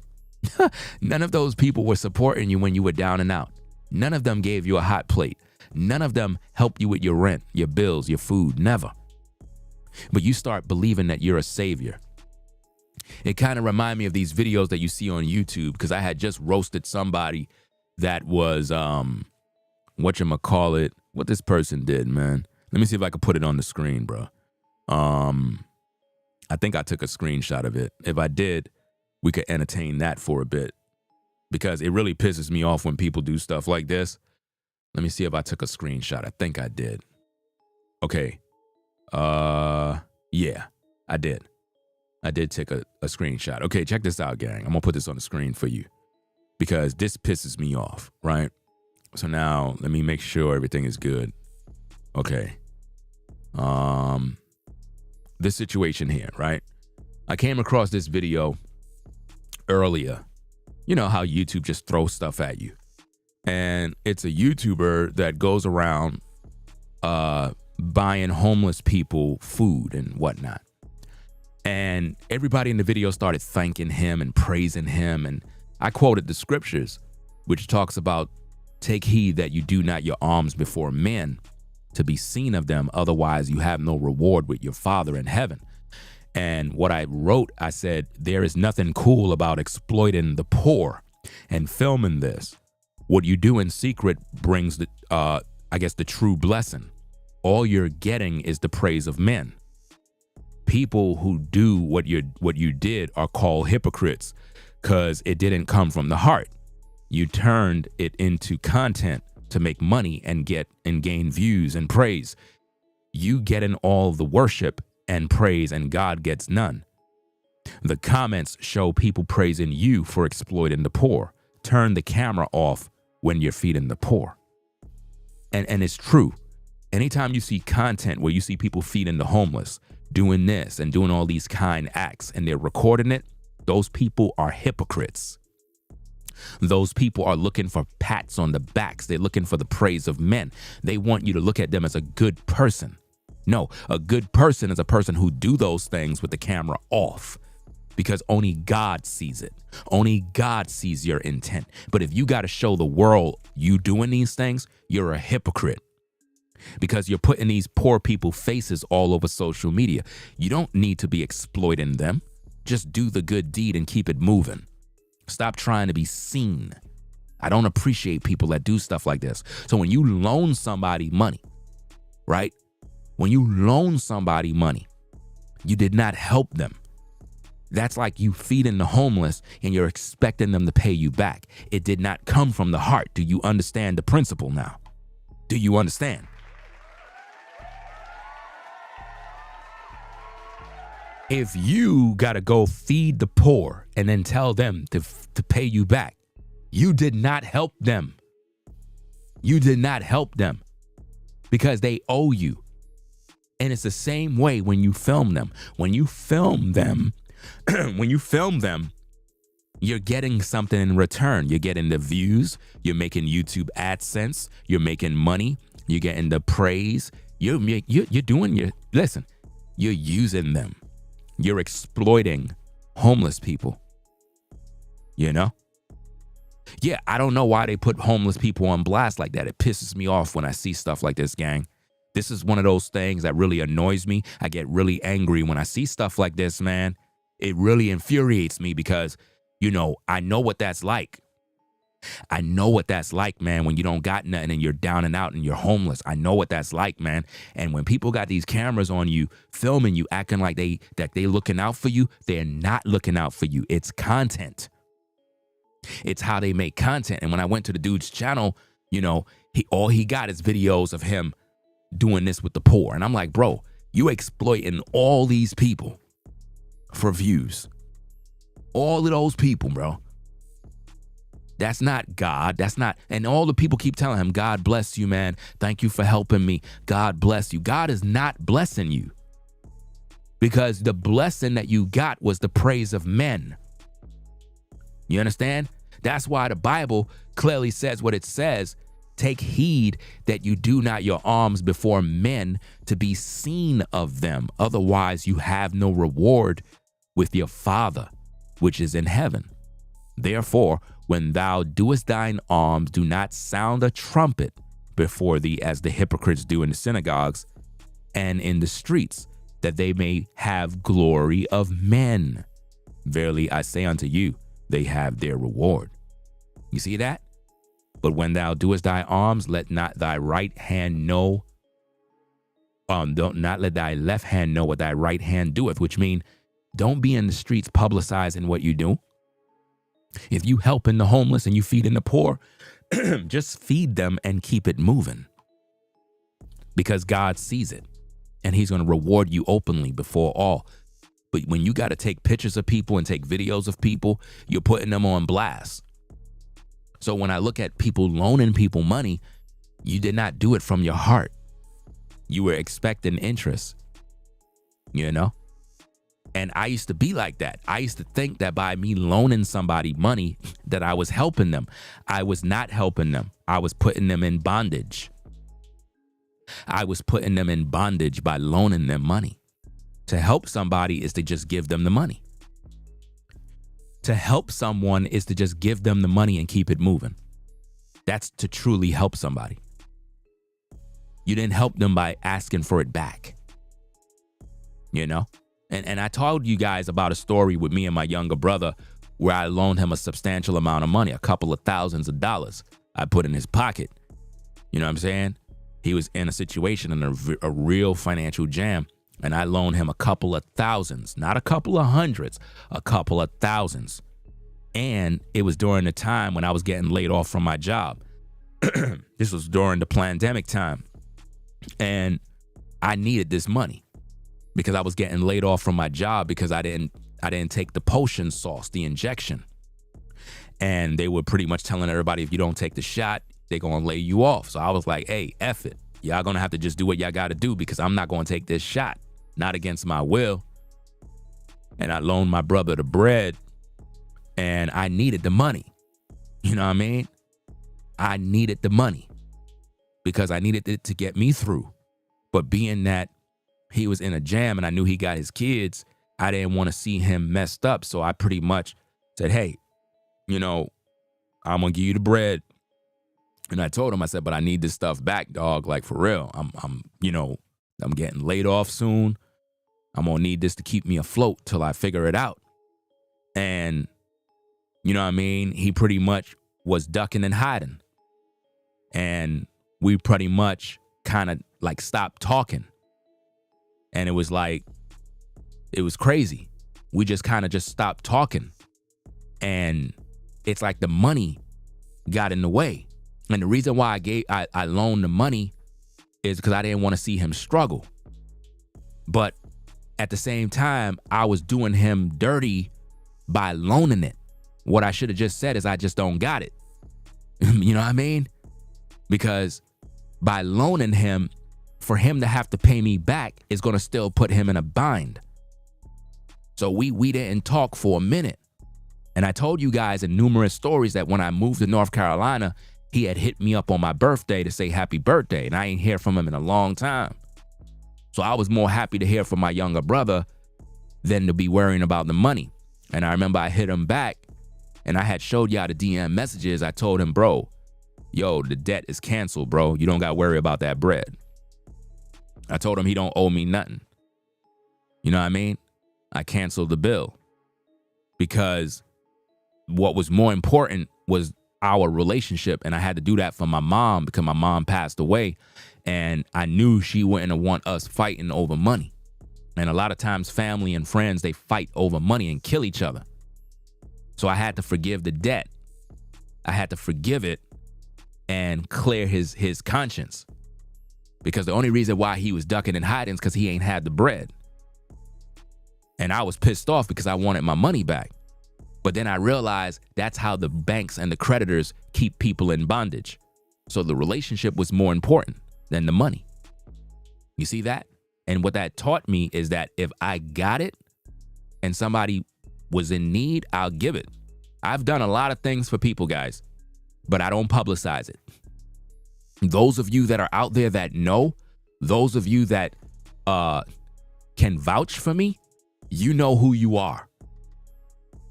None of those people were supporting you when you were down and out. None of them gave you a hot plate. None of them helped you with your rent, your bills, your food. Never. But you start believing that you're a savior. It kind of reminds me of these videos that you see on YouTube, because I had just roasted somebody that was, whatchamacallit, what this person did, man. Let me see if I can put it on the screen, bro. I think I took a screenshot of it. If I did, we could entertain that for a bit, because it really pisses me off when people do stuff like this. Let me see if I took a screenshot. I think I did. Okay. Yeah, I did. I did take a screenshot. Okay, check this out, gang. I'm gonna put this on the screen for you because this pisses me off, right? So now let me make sure everything is good. Okay. This situation here, right? I came across this video earlier. You know how YouTube just throws stuff at you. And it's a YouTuber that goes around buying homeless people food and whatnot. And everybody in the video started thanking him and praising him. And I quoted the scriptures, which talks about, take heed that you do not your alms before men to be seen of them. Otherwise, you have no reward with your Father in heaven. And what I wrote, I said, there is nothing cool about exploiting the poor and filming this. What you do in secret brings the, the true blessing. All you're getting is the praise of men. People who do what you did are called hypocrites. because it didn't come from the heart. You turned it into content to make money and gain views and praise. You getting all the worship and praise, and God gets none. The comments show people praising you for exploiting the poor. Turn the camera off when you're feeding the poor. And it's true. Anytime you see content where you see people feeding the homeless, doing this and doing all these kind acts, and they're recording it, those people are hypocrites. Those people are looking for pats on the backs. They're looking for the praise of men. They want you to look at them as a good person. No, a good person is a person who do those things with the camera off, because only God sees it. Only God sees your intent. But if you got to show the world you doing these things, you're a hypocrite, because you're putting these poor people faces all over social media. You don't need to be exploiting them. Just do the good deed and keep it moving. Stop trying to be seen. I don't appreciate people that do stuff like this. So when you loan somebody money, right? When you loan somebody money, you did not help them. That's like you feeding the homeless and you're expecting them to pay you back. It did not come from the heart. Do you understand the principle now? Do you understand? If you got to go feed the poor and then tell them to pay you back, you did not help them. You did not help them, because they owe you. And it's the same way when you film them. When you film them, you're getting something in return. You're getting the views. You're making YouTube AdSense. You're making money. You're getting the praise. You're using them. You're exploiting homeless people, you know? Yeah, I don't know why they put homeless people on blast like that. It pisses me off when I see stuff like this, gang. This is one of those things that really annoys me. I get really angry when I see stuff like this, man. It really infuriates me because, I know what that's like. I know what that's like, man, when you don't got nothing and you're down and out and you're homeless. I know what that's like, man. And when people got these cameras on you, filming you, acting like they looking out for you, they're not looking out for you. It's content. It's how they make content. And when I went to the dude's channel, all he got is videos of him doing this with the poor. And I'm like, bro, you exploiting all these people for views. All of those people, bro. That's not God. That's not. And all the people keep telling him, God bless you, man. Thank you for helping me. God bless you. God is not blessing you, because the blessing that you got was the praise of men. You understand? That's why the Bible clearly says what it says. Take heed that you do not your alms before men to be seen of them. Otherwise, you have no reward with your Father, which is in heaven. Therefore, when thou doest thine alms, do not sound a trumpet before thee, as the hypocrites do in the synagogues and in the streets, that they may have glory of men. Verily I say unto you, they have their reward. You see that? But when thou doest thy alms, let not thy right hand know, don't not let thy left hand know what thy right hand doeth, which mean don't be in the streets publicizing what you do. If you helping the homeless and you feeding the poor, just feed them and keep it moving, because God sees it and he's going to reward you openly before all. But when you got to take pictures of people and take videos of people, you're putting them on blast. So when I look at people loaning people money, you did not do it from your heart. You were expecting interest, And I used to be like that. I used to think that by me loaning somebody money that I was helping them. I was not helping them. I was putting them in bondage. I was putting them in bondage by loaning them money. To help somebody is to just give them the money. To help someone is to just give them the money and keep it moving. That's to truly help somebody. You didn't help them by asking for it back. And I told you guys about a story with me and my younger brother where I loaned him a substantial amount of money, a couple of thousands of dollars I put in his pocket. You know what I'm saying? He was in a situation in a real financial jam, and I loaned him a couple of thousands, not a couple of hundreds, a couple of thousands. And it was during the time when I was getting laid off from my job. This was during the pandemic time. And I needed this money because I was getting laid off from my job because I didn't take the potion sauce, the injection. And they were pretty much telling everybody, if you don't take the shot, they're going to lay you off. So I was like, hey, F it. Y'all going to have to just do what y'all got to do because I'm not going to take this shot, not against my will. And I loaned my brother the bread and I needed the money. You know what I mean? I needed the money because I needed it to get me through. But being that he was in a jam and I knew he got his kids, I didn't want to see him messed up. So I pretty much said, hey, you know, I'm going to give you the bread. And I told him, I said, but I need this stuff back, dog. Like, for real. I'm getting laid off soon. I'm going to need this to keep me afloat till I figure it out. And, you know what I mean? He pretty much was ducking and hiding. And we pretty much kind of like stopped talking. And it was like, it was crazy. We just kind of just stopped talking. And it's like the money got in the way. And the reason why I loaned the money is because I didn't want to see him struggle. But at the same time, I was doing him dirty by loaning it. What I should have just said is I just don't got it. You know what I mean? Because by loaning him, for him to have to pay me back is going to still put him in a bind. So we didn't talk for a minute. And I told you guys in numerous stories that when I moved to North Carolina, he had hit me up on my birthday to say happy birthday. And I ain't hear from him in a long time. So I was more happy to hear from my younger brother than to be worrying about the money. And I remember I hit him back and I had showed y'all the DM messages. I told him, bro, yo, the debt is canceled, bro. You don't got to worry about that bread. I told him he don't owe me nothing. You know what I mean? I canceled the bill because what was more important was our relationship. And I had to do that for my mom because my mom passed away. And I knew she wouldn't want us fighting over money. And a lot of times family and friends, they fight over money and kill each other. So I had to forgive the debt. I had to forgive it and clear his conscience. Because the only reason why he was ducking and hiding is because he ain't had the bread. And I was pissed off because I wanted my money back. But then I realized that's how the banks and the creditors keep people in bondage. So the relationship was more important than the money. You see that? And what that taught me is that if I got it and somebody was in need, I'll give it. I've done a lot of things for people, guys, but I don't publicize it. Those of you that are out there that know, those of you that can vouch for me, you know who you are.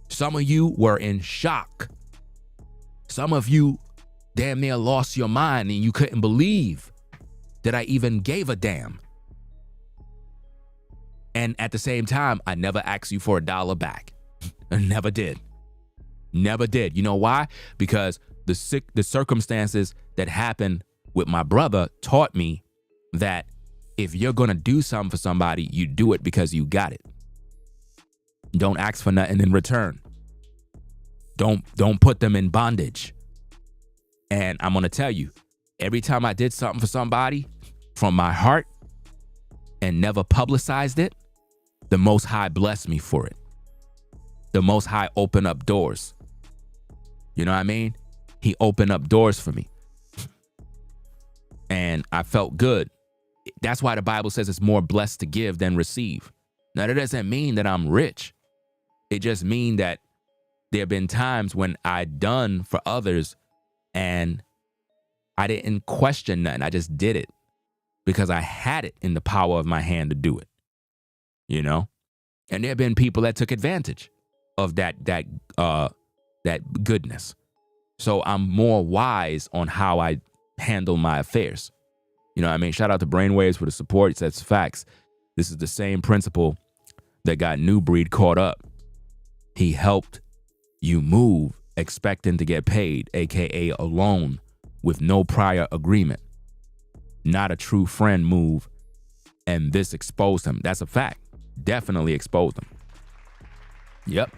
Some of you were in shock. Some of you damn near lost your mind and you couldn't believe that I even gave a damn. And at the same time, I never asked you for $1 back. I never did. Never did. You know why? Because the circumstances that happened with my brother taught me that if you're going to do something for somebody, you do it because you got it. Don't ask for nothing in return. Don't put them in bondage. And I'm going to tell you, every time I did something for somebody from my heart and never publicized it, the Most High blessed me for it. The Most High opened up doors. You know what I mean? He opened up doors for me. And I felt good. That's why the Bible says it's more blessed to give than receive. Now, that doesn't mean that I'm rich. It just means that there have been times when I done for others and I didn't question nothing. I just did it because I had it in the power of my hand to do it. You know? And there have been people that took advantage of that goodness. So I'm more wise on how I handle my affairs. You know what I mean? Shout out to Brainwaves for the support. It says facts. This is the same principle that got New Breed caught up. He helped you move expecting to get paid, aka a loan with no prior agreement. Not a true friend move. And this exposed him. That's a fact. Definitely exposed him. Yep.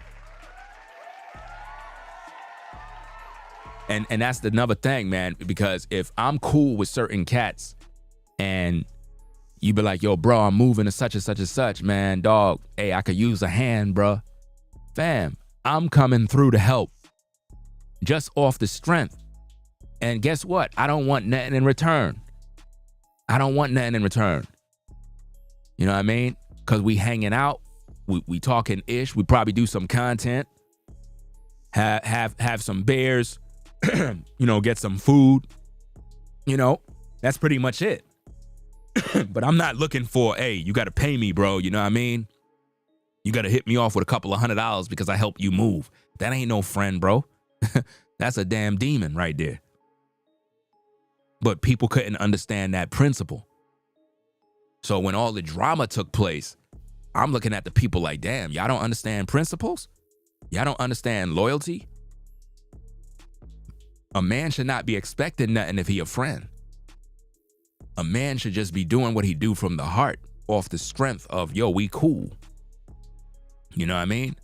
And that's another thing, man, because if I'm cool with certain cats and you be like, yo, bro, I'm moving to such and such and such, man, dog, hey, I could use a hand, bro. Fam, I'm coming through to help just off the strength. And guess what? I don't want nothing in return. I don't want nothing in return. You know what I mean? Because we hanging out, we talking ish, we probably do some content, have some beers, you know, get some food, you know, that's pretty much it. But I'm not looking for, hey, you got to pay me, bro. You know what I mean? You got to hit me off with a couple of $100 because I help you move. That ain't no friend, bro. That's a damn demon right there. But people couldn't understand that principle. So when all the drama took place, I'm looking at the people like, damn, y'all don't understand principles? Y'all don't understand loyalty? A man should not be expecting nothing if he a friend. A man should just be doing what he do from the heart, off the strength of, yo, we cool. You know what I mean?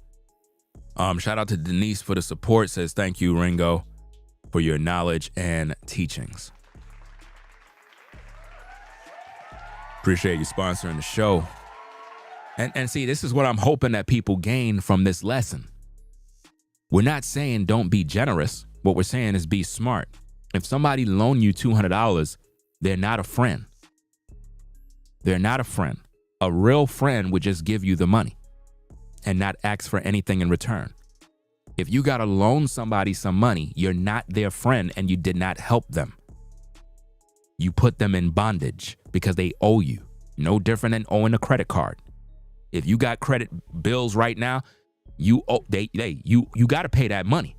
Shout out to Denise for the support. Says, thank you, Ringo, for your knowledge and teachings. Appreciate you sponsoring the show. And see, this is what I'm hoping that people gain from this lesson. We're not saying don't be generous. What we're saying is be smart. If somebody loan you $200, they're not a friend. They're not a friend. A real friend would just give you the money and not ask for anything in return. If you got to loan somebody some money, you're not their friend and you did not help them. You put them in bondage because they owe you. No different than owing a credit card. If you got credit bills right now, you got to pay that money.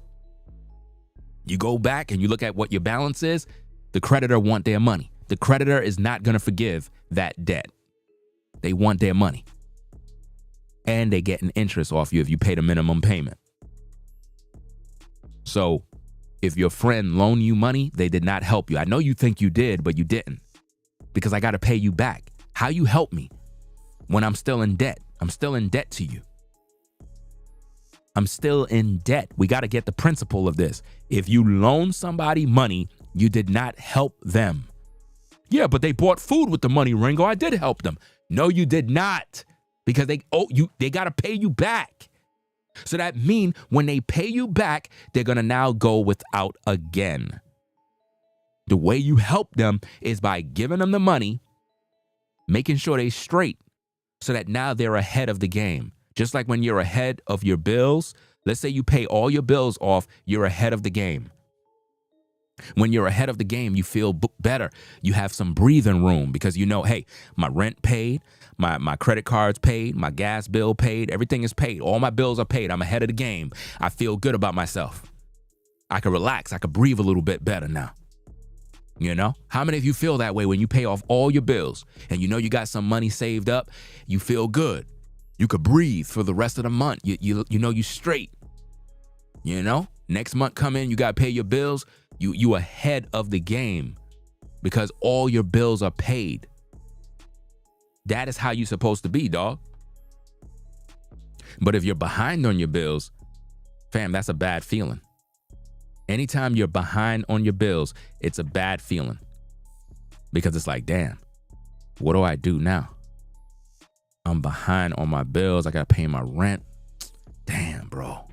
You go back and you look at what your balance is, the creditor want their money. The creditor is not going to forgive that debt. They want their money. And they get an interest off you if you pay the minimum payment. So if your friend loaned you money, they did not help you. I know you think you did, but you didn't. Because I got to pay you back. How you help me when I'm still in debt? I'm still in debt to you. I'm still in debt. We got to get the principle of this. If you loan somebody money, you did not help them. Yeah, but they bought food with the money, Ringo. I did help them. No, you did not. Because they owe you, they got to pay you back. So that means when they pay you back, they're going to now go without again. The way you help them is by giving them the money, making sure they straight so that now they're ahead of the game. Just like when you're ahead of your bills, let's say you pay all your bills off, you're ahead of the game. When you're ahead of the game, you feel better. You have some breathing room because you know, hey, my rent paid, my credit card's paid, my gas bill paid, everything is paid. All my bills are paid. I'm ahead of the game. I feel good about myself. I can relax. I can breathe a little bit better now. You know, how many of you feel that way when you pay off all your bills and you know you got some money saved up? You feel good. You could breathe for the rest of the month. You know you straight. You know, next month come in, you got to pay your bills. You ahead of the game because all your bills are paid. That is how you're supposed to be, dog. But if you're behind on your bills, fam, that's a bad feeling. Anytime you're behind on your bills, it's a bad feeling because it's like, damn, what do I do now? I'm behind on my bills. I got to pay my rent. Damn, bro.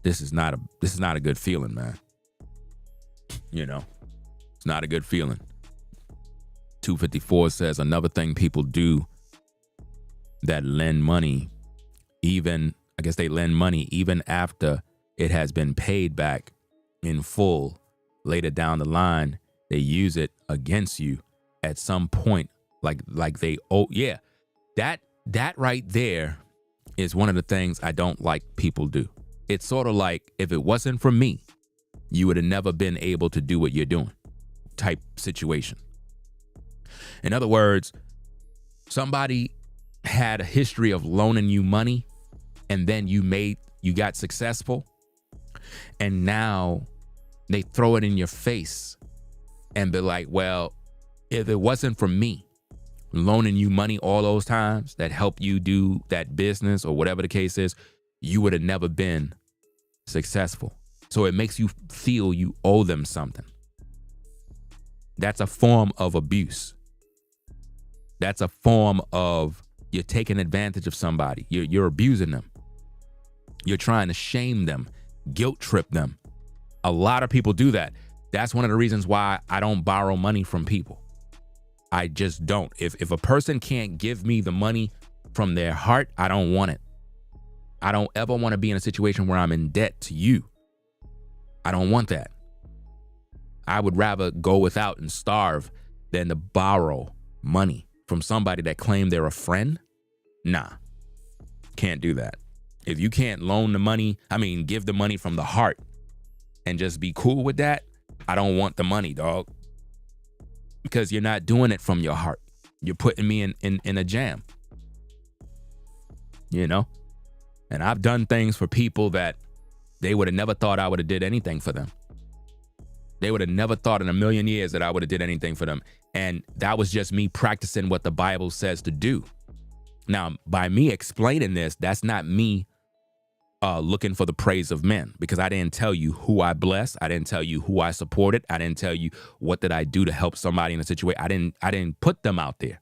This is not a good feeling, man. You know, it's not a good feeling. 254 says another thing people do that lend money, they lend money even after it has been paid back in full. Later down the line, they use it against you at some point, like they owe. Yeah, that right there is one of the things I don't like people do. It's sort of like, if it wasn't for me, you would have never been able to do what you're doing type situation. In other words, somebody had a history of loaning you money and then you got successful, and now they throw it in your face and be like, well, if it wasn't for me loaning you money all those times that helped you do that business or whatever the case is, you would have never been successful. So it makes you feel you owe them something. That's a form of abuse. That's a form of you're taking advantage of somebody. You're abusing them. You're trying to shame them, guilt trip them. A lot of people do that. That's one of the reasons why I don't borrow money from people. I just don't. If a person can't give me the money from their heart, I don't want it. I don't ever want to be in a situation where I'm in debt to you. I don't want that. I would rather go without and starve than to borrow money from somebody that claimed they're a friend. Nah, can't do that. If you can't loan the money, give the money from the heart and just be cool with that, I don't want the money, dog. Because you're not doing it from your heart. You're putting me in a jam. You know? And I've done things for people that they would have never thought I would have did anything for them. They would have never thought in a million years that I would have did anything for them. And that was just me practicing what the Bible says to do. Now, by me explaining this, that's not me looking for the praise of men, because I didn't tell you who I blessed. I didn't tell you who I supported. I didn't tell you what did I do to help somebody in a situation. I didn't put them out there.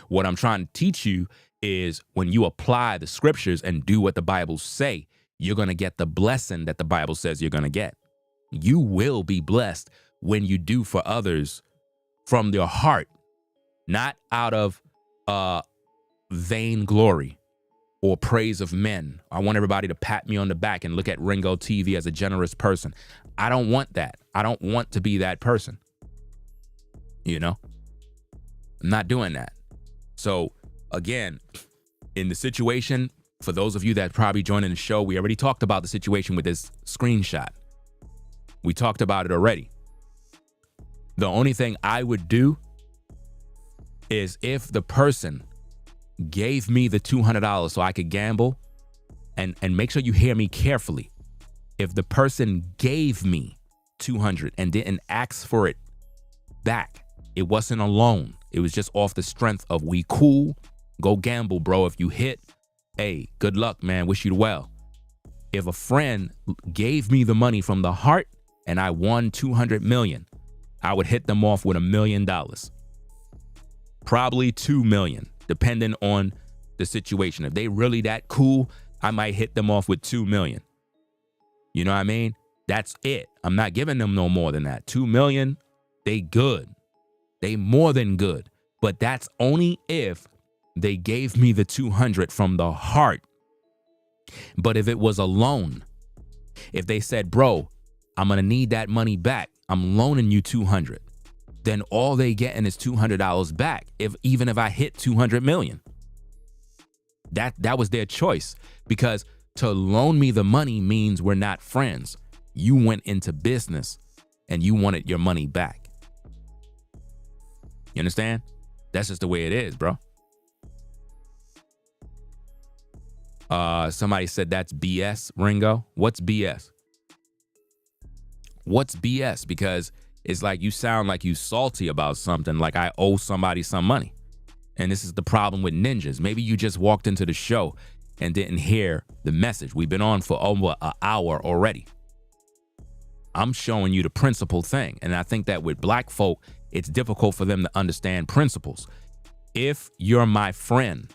What I'm trying to teach you is when you apply the scriptures and do what the Bible say, you're going to get the blessing that the Bible says you're going to get. You will be blessed when you do for others from your heart, not out of vain glory or praise of men. I want everybody to pat me on the back and look at Ringo TV as a generous person. I don't want that. I don't want to be that person. You know, I'm not doing that. So again, in the situation, for those of you that probably joining the show, we already talked about the situation with this screenshot. We talked about it already. The only thing I would do is if the person gave me the $200 so I could gamble, and make sure you hear me carefully. If the person gave me $200 and didn't ask for it back, it wasn't a loan. It was just off the strength of we cool, go gamble, bro. If you hit, hey, good luck, man. Wish you well. If a friend gave me the money from the heart and I won 200 million, I would hit them off with $1 million. Probably 2 million, depending on the situation. If they really that cool, I might hit them off with 2 million. You know what I mean? That's it. I'm not giving them no more than that. 2 million, they good. They more than good. But that's only if they gave me the 200 from the heart. But if it was a loan, if they said, bro, I'm going to need that money back, I'm loaning you 200, then all they getting is $200 back, even if I hit 200 million. That was their choice, because to loan me the money means we're not friends. You went into business and you wanted your money back. You understand? That's just the way it is, bro. Somebody said that's BS, Ringo. What's BS? What's BS? Because it's like you sound like you salty about something, like I owe somebody some money. And this is the problem with ninjas. Maybe you just walked into the show and didn't hear the message. We've been on for over an hour already. I'm showing you the principle thing. And I think that with black folk, it's difficult for them to understand principles. If you're my friend,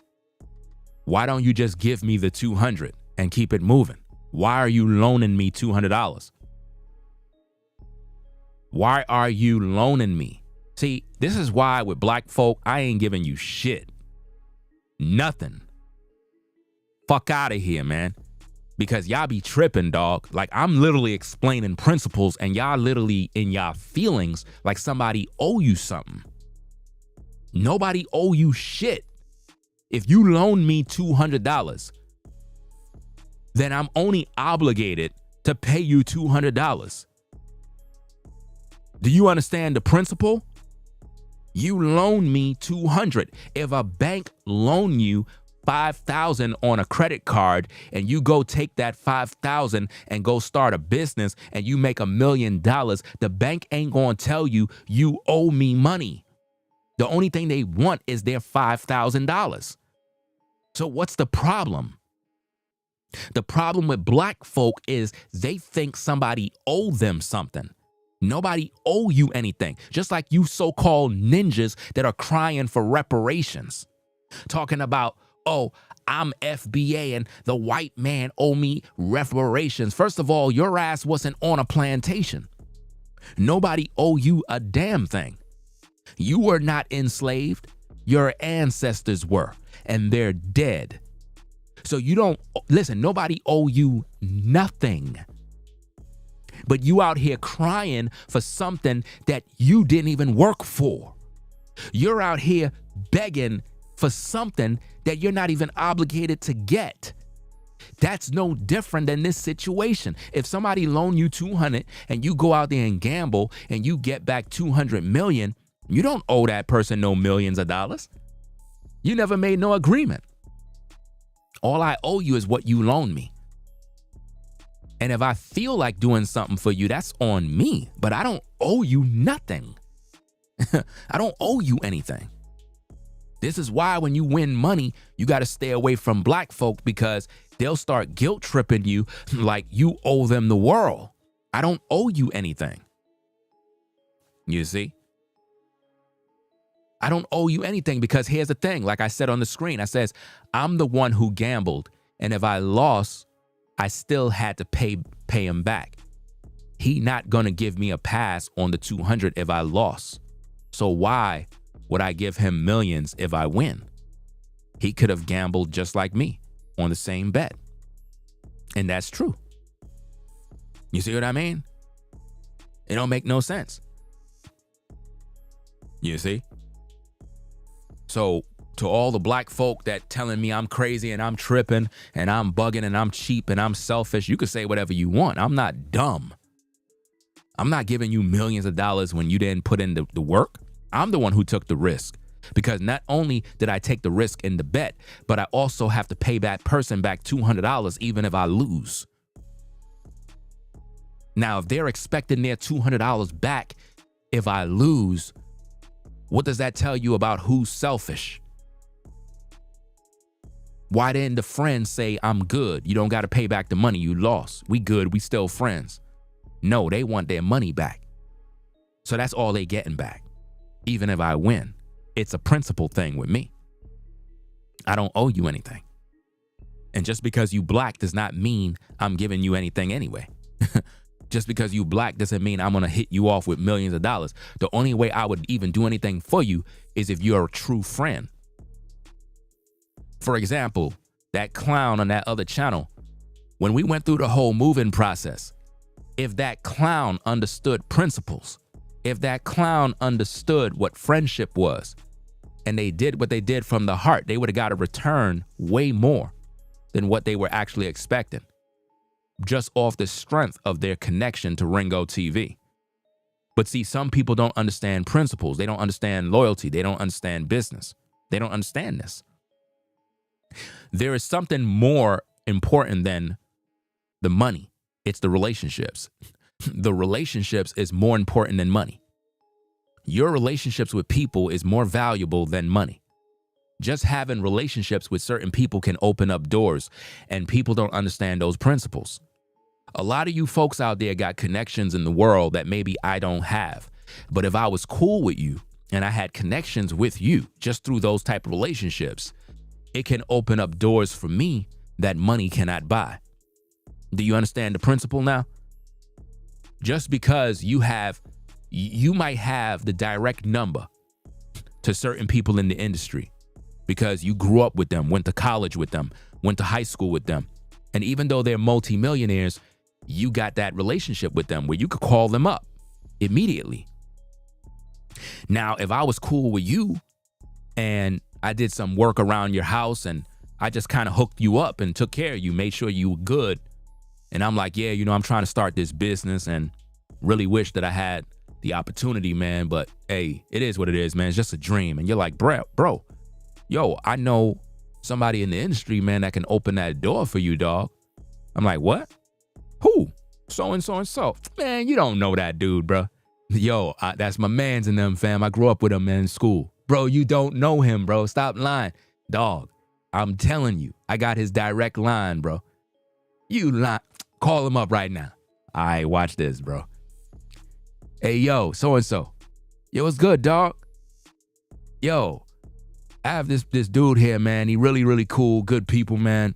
why don't you just give me the 200 and keep it moving? Why are you loaning me $200? Why are you loaning me? See, this is why with black folk, I ain't giving you shit. Nothing. Fuck out of here, man. Because y'all be tripping, dog. Like, I'm literally explaining principles and y'all literally in y'all feelings like somebody owe you something. Nobody owe you shit. If you loan me $200, then I'm only obligated to pay you $200. Do you understand the principle? You loan me $200. If a bank loan you $5,000 on a credit card and you go take that $5,000 and go start a business and you make $1 million, the bank ain't gonna tell you you owe me money. The only thing they want is their $5,000. So what's the problem? The problem with black folk is they think somebody owe them something. Nobody owe you anything. Just like you so-called ninjas that are crying for reparations. Talking about, oh, I'm FBA and the white man owe me reparations. First of all, your ass wasn't on a plantation. Nobody owe you a damn thing. You were not enslaved. Your ancestors were, and they're dead. So you don't, listen, nobody owe you nothing. But you out here crying for something that you didn't even work for. You're out here begging for something that you're not even obligated to get. That's no different than this situation. If somebody loan you 200 and you go out there and gamble and you get back 200 million, you don't owe that person no millions of dollars. You never made no agreement. All I owe you is what you loan me. And if I feel like doing something for you, that's on me. But I don't owe you nothing. I don't owe you anything. This is why when you win money, you got to stay away from black folk because they'll start guilt tripping you like you owe them the world. I don't owe you anything. You see? I don't owe you anything because here's the thing. Like I said on the screen, I says, I'm the one who gambled. And if I lost, I still had to pay him back. He not going to give me a pass on the 200 if I lost. So why would I give him millions if I win? He could have gambled just like me on the same bet. And that's true. You see what I mean? It don't make no sense. You see? So to all the black folk that telling me I'm crazy and I'm tripping and I'm bugging and I'm cheap and I'm selfish, you can say whatever you want. I'm not dumb. I'm not giving you millions of dollars when you didn't put in the work. I'm the one who took the risk because not only did I take the risk in the bet, but I also have to pay that person back $200 even if I lose. Now, if they're expecting their $200 back if I lose, what does that tell you about who's selfish? Why didn't the friends say, I'm good? You don't got to pay back the money you lost. We good. We still friends. No, they want their money back. So that's all they getting back. Even if I win, it's a principle thing with me. I don't owe you anything. And just because you black does not mean I'm giving you anything anyway. Just because you black doesn't mean I'm going to hit you off with millions of dollars. The only way I would even do anything for you is if you're a true friend. For example, that clown on that other channel, when we went through the whole moving process, if that clown understood principles, if that clown understood what friendship was, and they did what they did from the heart, they would have got a return way more than what they were actually expecting, just off the strength of their connection to Ringo TV. But see, some people don't understand principles. They don't understand loyalty. They don't understand business. They don't understand this. There is something more important than the money. It's the relationships. The relationships is more important than money. Your relationships with people is more valuable than money. Just having relationships with certain people can open up doors, and people don't understand those principles. A lot of you folks out there got connections in the world that maybe I don't have. But if I was cool with you and I had connections with you just through those type of relationships, it can open up doors for me that money cannot buy. Do you understand the principle now? Just because you might have the direct number to certain people in the industry because you grew up with them, went to college with them, went to high school with them. And even though they're multimillionaires, you got that relationship with them where you could call them up immediately. Now, if I was cool with you and I did some work around your house and I just kind of hooked you up and took care of you, made sure you were good. And I'm like, yeah, I'm trying to start this business and really wish that I had the opportunity, man. But hey, it is what it is, man. It's just a dream. And you're like, bro, yo, I know somebody in the industry, man, that can open that door for you, dog. I'm like, what? Who? So and so and so. Man, you don't know that dude, bro. Yo, that's my mans in them, fam. I grew up with him, man, in school. Bro, you don't know him, bro. Stop lying. Dog, I'm telling you, I got his direct line, bro. You not call him up right now. All right, watch this, bro. Hey, yo, so-and-so. Yo, what's good, dog? Yo, I have this dude here, man. He really, really cool, good people, man.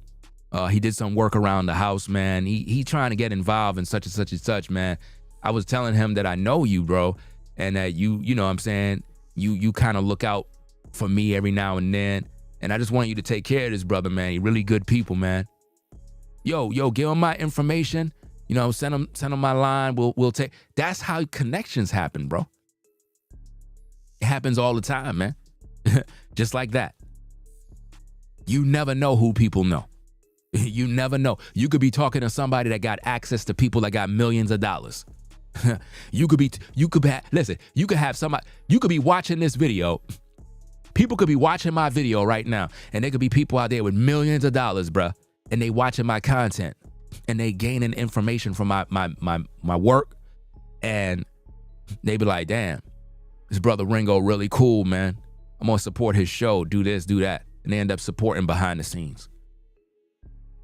He did some work around the house, man. He trying to get involved in such and such and such, man. I was telling him that I know you, bro, and that you know what I'm saying, you kind of look out for me every now and then, and I just want you to take care of this brother, man. He really good people, man. Yo, give him my information. You know, send him my line. We'll take. That's how connections happen, bro. It happens all the time, man. Just like that. You never know who people know. You never know. You could be talking to somebody that got access to people that got millions of dollars. You could have somebody, you could be watching this video. People could be watching my video right now, and there could be people out there with millions of dollars, bruh, and they watching my content, and they gaining information from my work, and they be like, damn, this brother Ringo really cool, man. I'm gonna support his show, do this, do that. And they end up supporting behind the scenes.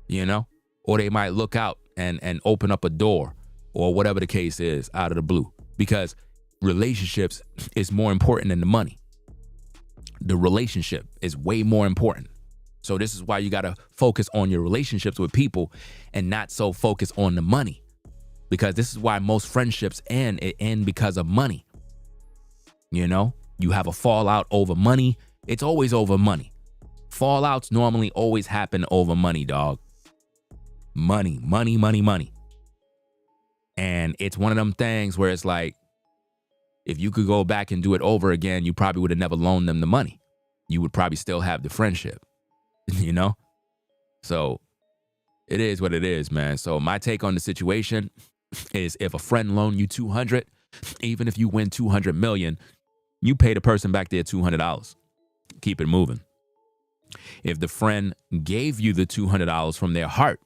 You know? Or they might look out and open up a door or whatever the case is out of the blue. Because relationships is more important than the money. The relationship is way more important. So this is why you gotta focus on your relationships with people and not so focus on the money. Because this is why most friendships end because of money. You know? You have a fallout over money. It's always over money. Fallouts normally always happen over money, dog. Money. And it's one of them things where it's like, if you could go back and do it over again, you probably would have never loaned them the money. You would probably still have the friendship, you know? So it is what it is, man. So my take on the situation is, if a friend loaned you 200, even if you win 200 million, you pay the person back their $200. Keep it moving. If the friend gave you the $200 from their heart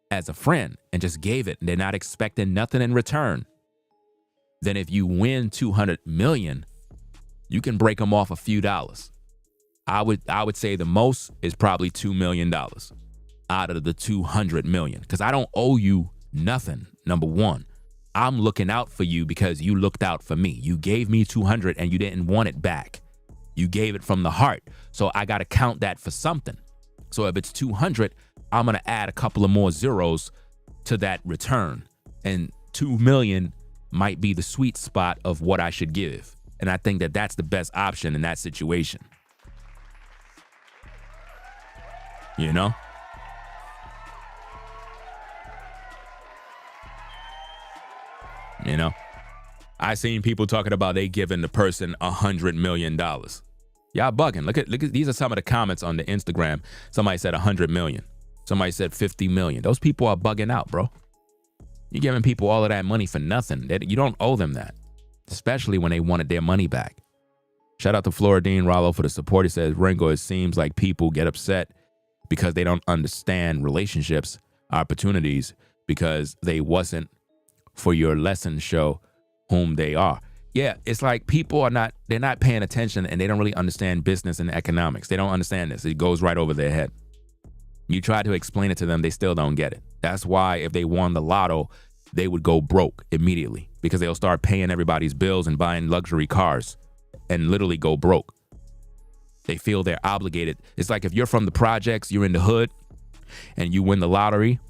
as a friend and just gave it, and they're not expecting nothing in return, then if you win 200 million, you can break them off a few dollars. I would say the most is probably $2 million out of the 200 million, because I don't owe you nothing. Number one, I'm looking out for you because you looked out for me. You gave me 200 and you didn't want it back. You gave it from the heart. So I got to count that for something. So if it's 200, I'm going to add a couple of more zeros to that return. And 2 million might be the sweet spot of what I should give. And I think that that's the best option in that situation. You know? You know, I seen people talking about they giving the person $100 million. Y'all bugging. Look at these are some of the comments on the Instagram. Somebody said 100 million. Somebody said 50 million. Those people are bugging out, bro. You're giving people all of that money for nothing. You don't owe them that, especially when they wanted their money back. Shout out to Floridine Rollo for the support. He says, Ringo, it seems like people get upset because they don't understand relationships, opportunities, because they wasn't for your lesson show whom they are. Yeah, it's like people they're not paying attention, and they don't really understand business and economics. They don't understand this. It goes right over their head. You try to explain it to them, they still don't get it. That's why if they won the lotto, they would go broke immediately, because they'll start paying everybody's bills and buying luxury cars and literally go broke. They feel they're obligated. It's like if you're from the projects, you're in the hood, and you win the lottery,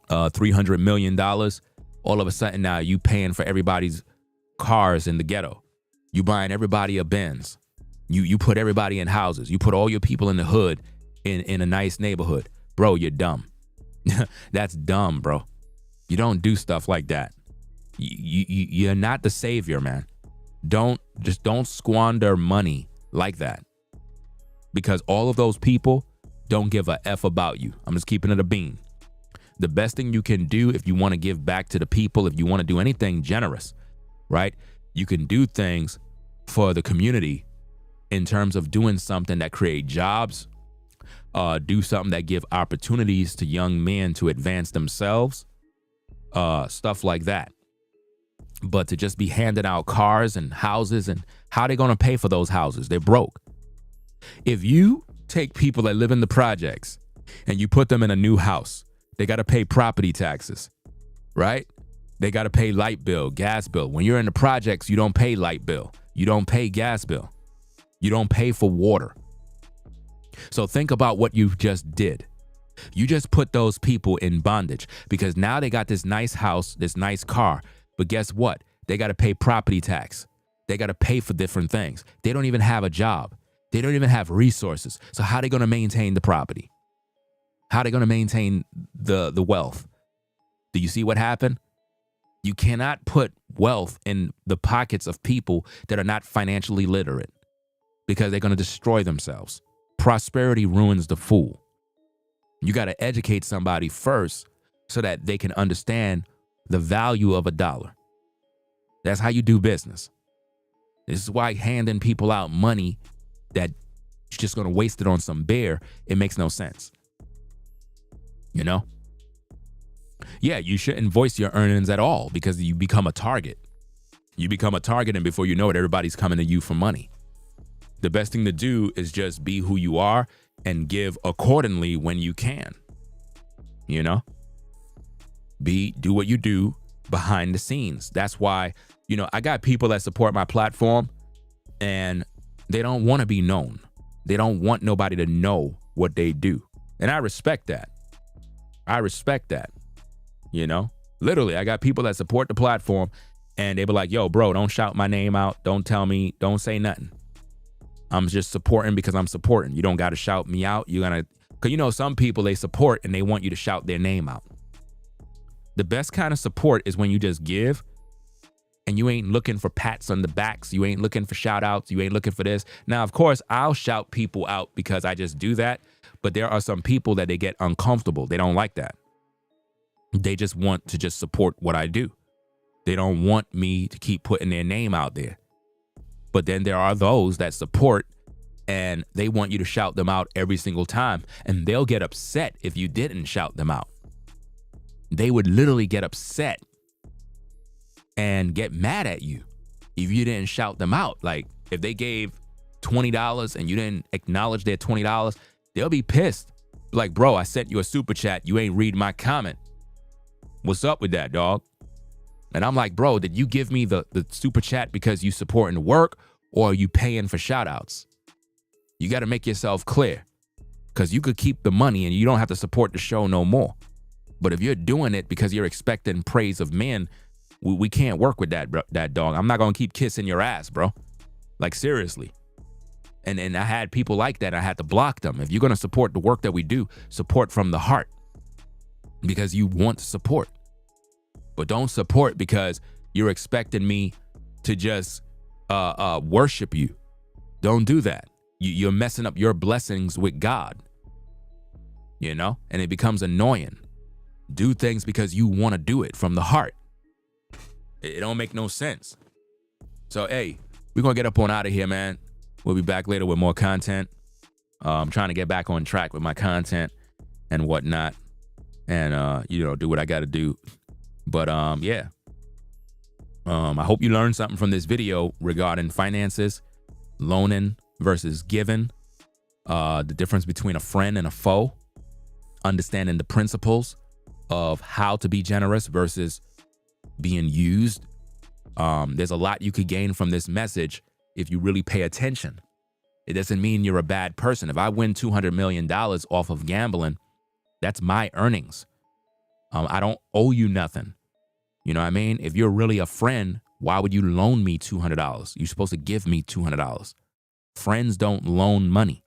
$300 million, all of a sudden now you paying for everybody's cars in the ghetto. You buying everybody a Benz. You put everybody in houses. You put all your people in the hood in a nice neighborhood. Bro, you're dumb. That's dumb, bro. You don't do stuff like that. You're not the savior, man. Don't squander money like that, because all of those people don't give a F about you. I'm just keeping it a bean. The best thing you can do if you want to give back to the people, if you want to do anything generous, right? You can do things for the community in terms of doing something that create jobs, do something that give opportunities to young men to advance themselves, stuff like that. But to just be handing out cars and houses, and how are they going to pay for those houses? They're broke. If you take people that live in the projects and you put them in a new house, They got to pay property taxes, right? They got to pay light bill, gas bill. When you're in the projects, you don't pay light bill. You don't pay gas bill. You don't pay for water. So think about what you just did. You just put those people in bondage because now they got this nice house, this nice car. But guess what? They got to pay property tax. They got to pay for different things. They don't even have a job. They don't even have resources. So how are they going to maintain the property? How are they going to maintain the wealth? Do you see what happened? You cannot put wealth in the pockets of people that are not financially literate because they're going to destroy themselves. Prosperity ruins the fool. You got to educate somebody first so that they can understand the value of a dollar. That's how you do business. This is why handing people out money that you're just going to waste it on some beer, it makes no sense. You know? Yeah, you shouldn't voice your earnings at all because you become a target. You become a target, and before you know it, everybody's coming to you for money. The best thing to do is just be who you are and give accordingly when you can. You know? Do what you do behind the scenes. That's why, you know, I got people that support my platform and they don't want to be known. They don't want nobody to know what they do. And I respect that. I respect that. You know, literally, I got people that support the platform and they be like, yo, bro, don't shout my name out. Don't tell me, don't say nothing. I'm just supporting because I'm supporting. You don't got to shout me out. You're going to, because you know, some people they support and they want you to shout their name out. The best kind of support is when you just give and you ain't looking for pats on the backs. You ain't looking for shout outs. You ain't looking for this. Now, of course, I'll shout people out because I just do that. But there are some people that they get uncomfortable. They don't like that. They just want to just support what I do. They don't want me to keep putting their name out there. But then there are those that support and they want you to shout them out every single time. And they'll get upset if you didn't shout them out. They would literally get upset and get mad at you if you didn't shout them out. Like if they gave $20 and you didn't acknowledge their $20, they'll be pissed. Like, bro, I sent you a super chat. You ain't read my comment. What's up with that, dog? And I'm like, bro, did you give me the super chat because you supporting the work or are you paying for shout outs? You got to make yourself clear because you could keep the money and you don't have to support the show no more. But if you're doing it because you're expecting praise of men, we can't work with that, bro, that dog. I'm not going to keep kissing your ass, bro. Like, seriously. And I had people like that. I had to block them. If you're going to support the work that we do, support from the heart because you want to support. But don't support because you're expecting me to just worship you. Don't do that. You're messing up your blessings with God, you know, and it becomes annoying. Do things because you want to do it from the heart. It don't make no sense. So, hey, we're going to get up on out of here, man. We'll be back later with more content. I'm trying to get back on track with my content and whatnot and, you know, do what I got to do. But, yeah. I hope you learned something from this video regarding finances, loaning versus giving, the difference between a friend and a foe, understanding the principles of how to be generous versus being used. There's a lot you could gain from this message if you really pay attention. It doesn't mean you're a bad person. If I win $200 million off of gambling, that's my earnings. I don't owe you nothing. You know what I mean? If you're really a friend, why would you loan me $200? You're supposed to give me $200. Friends don't loan money.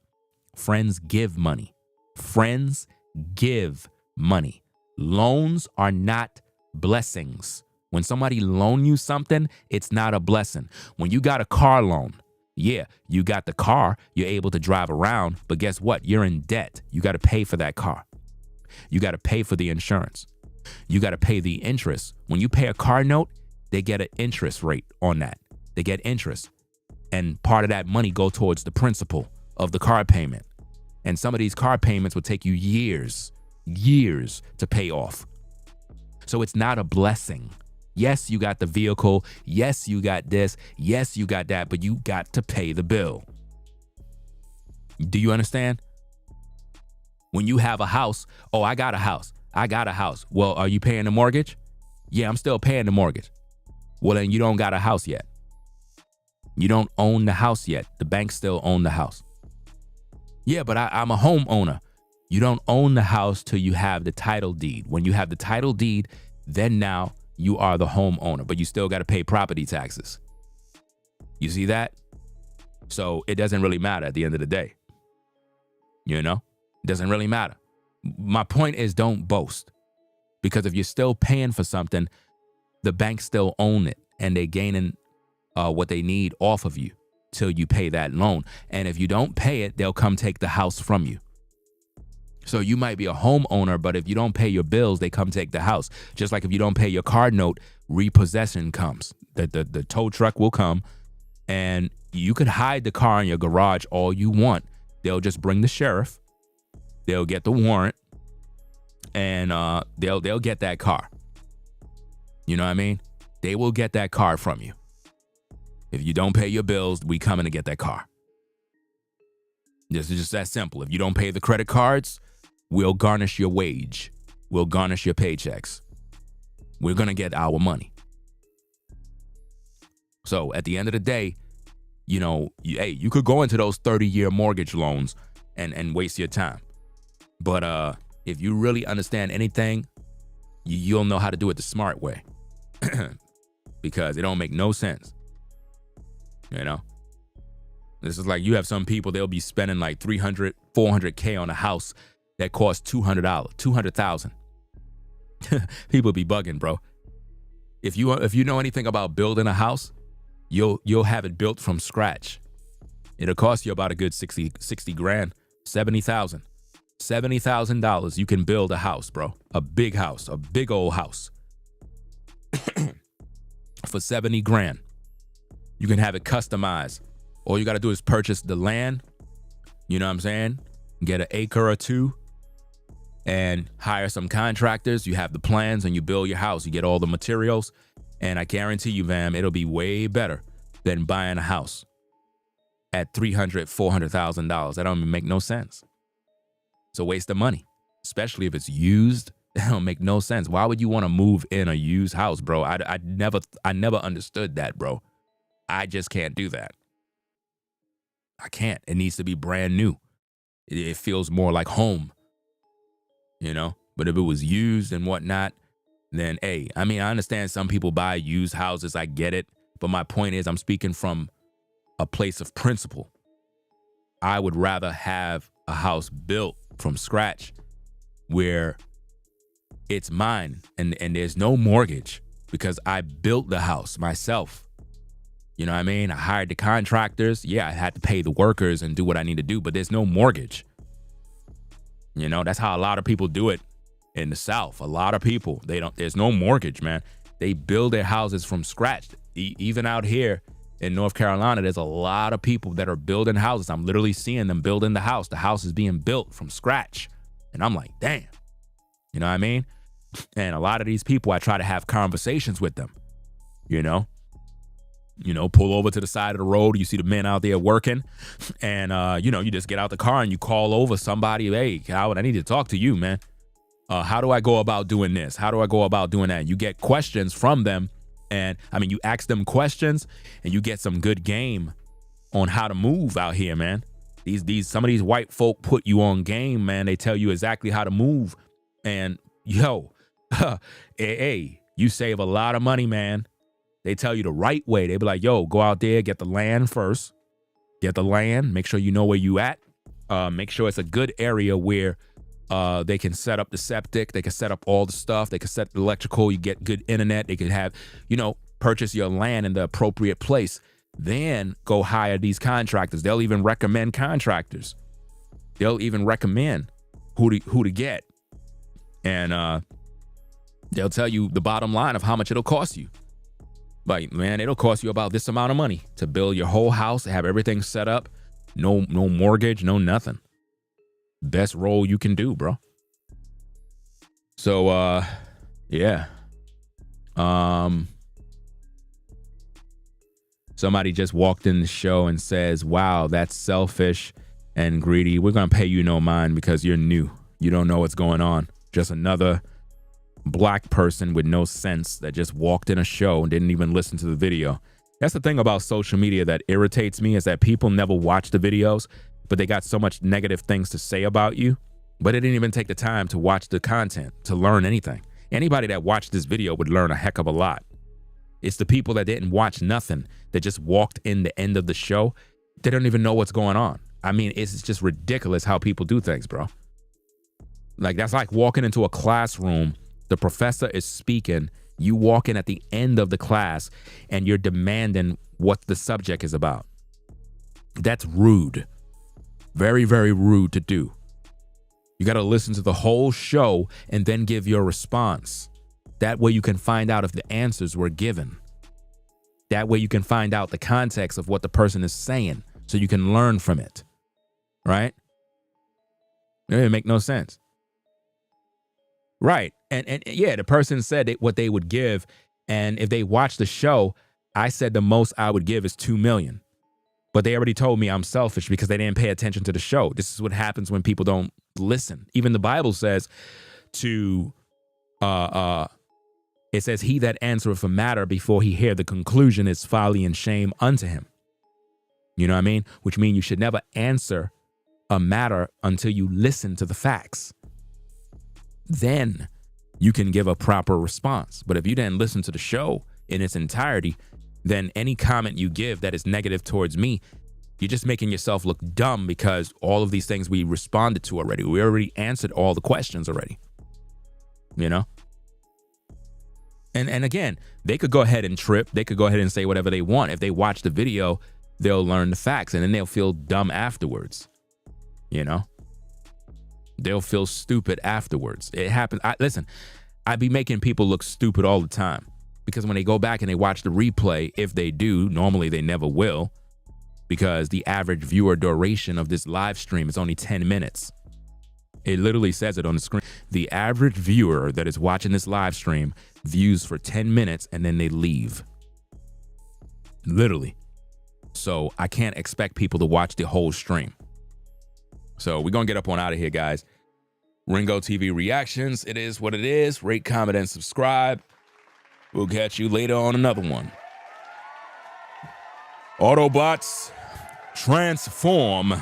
Friends give money. Friends give money. Loans are not blessings. When somebody loan you something, it's not a blessing. When you got a car loan, yeah, you got the car, you're able to drive around, but guess what? You're in debt. You got to pay for that car. You got to pay for the insurance. You got to pay the interest. When you pay a car note, they get an interest rate on that. They get interest. And part of that money go towards the principal of the car payment. And some of these car payments will take you years to pay off. So it's not a blessing. Yes, you got the vehicle. Yes, you got this. Yes, you got that, but you got to pay the bill. Do you understand? When you have a house, oh, I got a house. I got a house. Well, are you paying the mortgage? Yeah, I'm still paying the mortgage. Well, then you don't got a house yet. You don't own the house yet. The bank still own the house. Yeah, but I'm a homeowner. You don't own the house till you have the title deed. When you have the title deed, then now you are the homeowner, but you still got to pay property taxes. You see that? So it doesn't really matter at the end of the day. You know, it doesn't really matter. My point is, don't boast, because if you're still paying for something, the banks still own it and they're gaining what they need off of you till you pay that loan. And if you don't pay it, they'll come take the house from you. So you might be a homeowner, but if you don't pay your bills, they come take the house. Just like if you don't pay your car note, repossession comes. The tow truck will come, and you could hide the car in your garage all you want. They'll just bring the sheriff. They'll get the warrant, and they'll get that car. You know what I mean? They will get that car from you. If you don't pay your bills, we coming to get that car. This is just that simple. If you don't pay the credit cards, we'll garnish your wage. We'll garnish your paychecks. We're going to get our money. So at the end of the day, you know, you could go into those 30-year mortgage loans and waste your time. But if you really understand anything, you'll know how to do it the smart way. Because it don't make no sense. You know? This is like, you have some people, they'll be spending like $300, $400K on a house that costs $200, $200,000. People be bugging, bro. If you know anything about building a house, you'll have it built from scratch. It'll cost you about a good 60 grand, $70,000. $70,000 you can build a house, bro. A big house, a big old house. For 70 grand. You can have it customized. All you got to do is purchase the land, you know what I'm saying? Get an acre or two and hire some contractors. You have the plans and you build your house. You get all the materials, and I guarantee you, fam, it'll be way better than buying a house at $300,000, $400,000. That don't even make no sense. It's a waste of money, especially if it's used. That don't make no sense. Why would you want to move in a used house, bro? I never understood that, bro. I just can't do that. I can't. It needs to be brand new. It feels more like home, you know? But if it was used and whatnot, then, hey, I mean, I understand some people buy used houses. I get it. But my point is, I'm speaking from a place of principle. I would rather have a house built from scratch where it's mine and there's no mortgage because I built the house myself. You know what I mean? I hired the contractors. Yeah, I had to pay the workers and do what I need to do, but there's no mortgage. You know, that's how a lot of people do it in the South. A lot of people, there's no mortgage, man. They build their houses from scratch. Even out here in North Carolina, there's a lot of people that are building houses. I'm literally seeing them building the house. The house is being built from scratch. And I'm like, damn. You know what I mean? And a lot of these people, I try to have conversations with them, you know, pull over to the side of the road. You see the men out there working, and, you just get out the car and you call over somebody. Hey, Howard, I need to talk to you, man. How do I go about doing this? How do I go about doing that? You get questions from them. And I mean, you ask them questions and you get some good game on how to move out here, man. Some of these white folk put you on game, man. They tell you exactly how to move. And hey, you save a lot of money, man. They tell you the right way. They be like, yo, go out there, get the land first. Get the land. Make sure you know where you at. Make sure it's a good area where they can set up the septic. They can set up all the stuff. They can set the electrical. You get good internet. They can have, purchase your land in the appropriate place. Then go hire these contractors. They'll even recommend contractors. They'll even recommend who to get. And they'll tell you the bottom line of how much it'll cost you. Like, man, it'll cost you about this amount of money to build your whole house, have everything set up. No mortgage, no nothing. Best role you can do, bro. So, yeah. Somebody just walked in the show and says, wow, that's selfish and greedy. We're going to pay you no mind because you're new. You don't know what's going on. Just another black person with no sense that just walked in a show and didn't even listen to the video. That's the thing about social media that irritates me, is that people never watch the videos, but they got so much negative things to say about you, but they didn't even take the time to watch the content, to learn anything. Anybody that watched this video would learn a heck of a lot. It's the people that didn't watch nothing, that just walked in the end of the show. They don't even know what's going on. I mean, it's just ridiculous how people do things, bro. Like, that's like walking into a classroom, the professor is speaking, you walk in at the end of the class and you're demanding what the subject is about. That's rude. Very, very rude to do. You got to listen to the whole show and then give your response. That way you can find out if the answers were given. That way you can find out the context of what the person is saying so you can learn from it. Right? It doesn't make no sense. Right. And yeah, the person said what they would give. And if they watch the show, I said the most I would give is $2 million. But they already told me I'm selfish because they didn't pay attention to the show. This is what happens when people don't listen. Even the Bible says it says, he that answereth a matter before he hear the conclusion is folly and shame unto him. You know what I mean? Which means you should never answer a matter until you listen to the facts. Then you can give a proper response. But if you didn't listen to the show in its entirety, then any comment you give that is negative towards me, you're just making yourself look dumb, because all of these things we responded to already. We already answered all the questions already, you know? And again, they could go ahead and trip. They could go ahead and say whatever they want. If they watch the video, they'll learn the facts, and then they'll feel dumb afterwards, you know? They'll feel stupid afterwards. It happens. Listen, I be making people look stupid all the time, because when they go back and they watch the replay, if they do, normally they never will, because the average viewer duration of this live stream is only 10 minutes. It literally says it on the screen. The average viewer that is watching this live stream views for 10 minutes and then they leave. Literally. So I can't expect people to watch the whole stream. So we're going to get up on out of here, guys. Ringo TV Reactions. It is what it is. Rate, comment, and subscribe. We'll catch you later on another one. Autobots, transform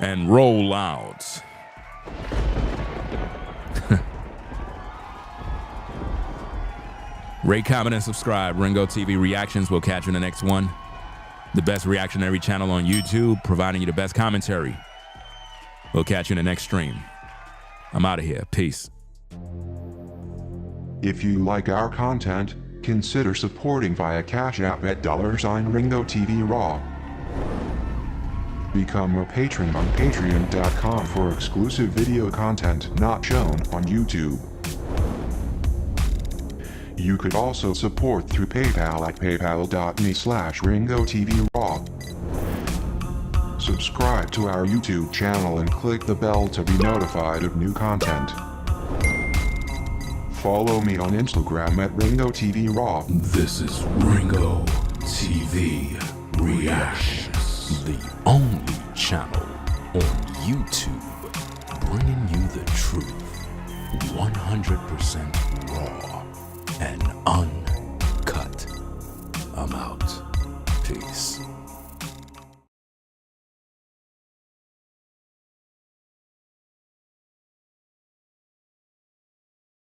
and roll out. Rate, comment, and subscribe. Ringo TV Reactions. We'll catch you in the next one. The best reactionary channel on YouTube, providing you the best commentary. We'll catch you in the next stream. I'm out of here. Peace. If you like our content, consider supporting via Cash App at $Ringo TV Raw. Become a patron on patreon.com for exclusive video content not shown on YouTube. You could also support through PayPal at paypal.me/Ringo TV Raw. Subscribe to our YouTube channel and click the bell to be notified of new content. Follow me on Instagram at Ringo TV Raw. This is Ringo TV Reactions, the only channel on YouTube bringing you the truth, 100% raw and uncut. I'm out. Peace.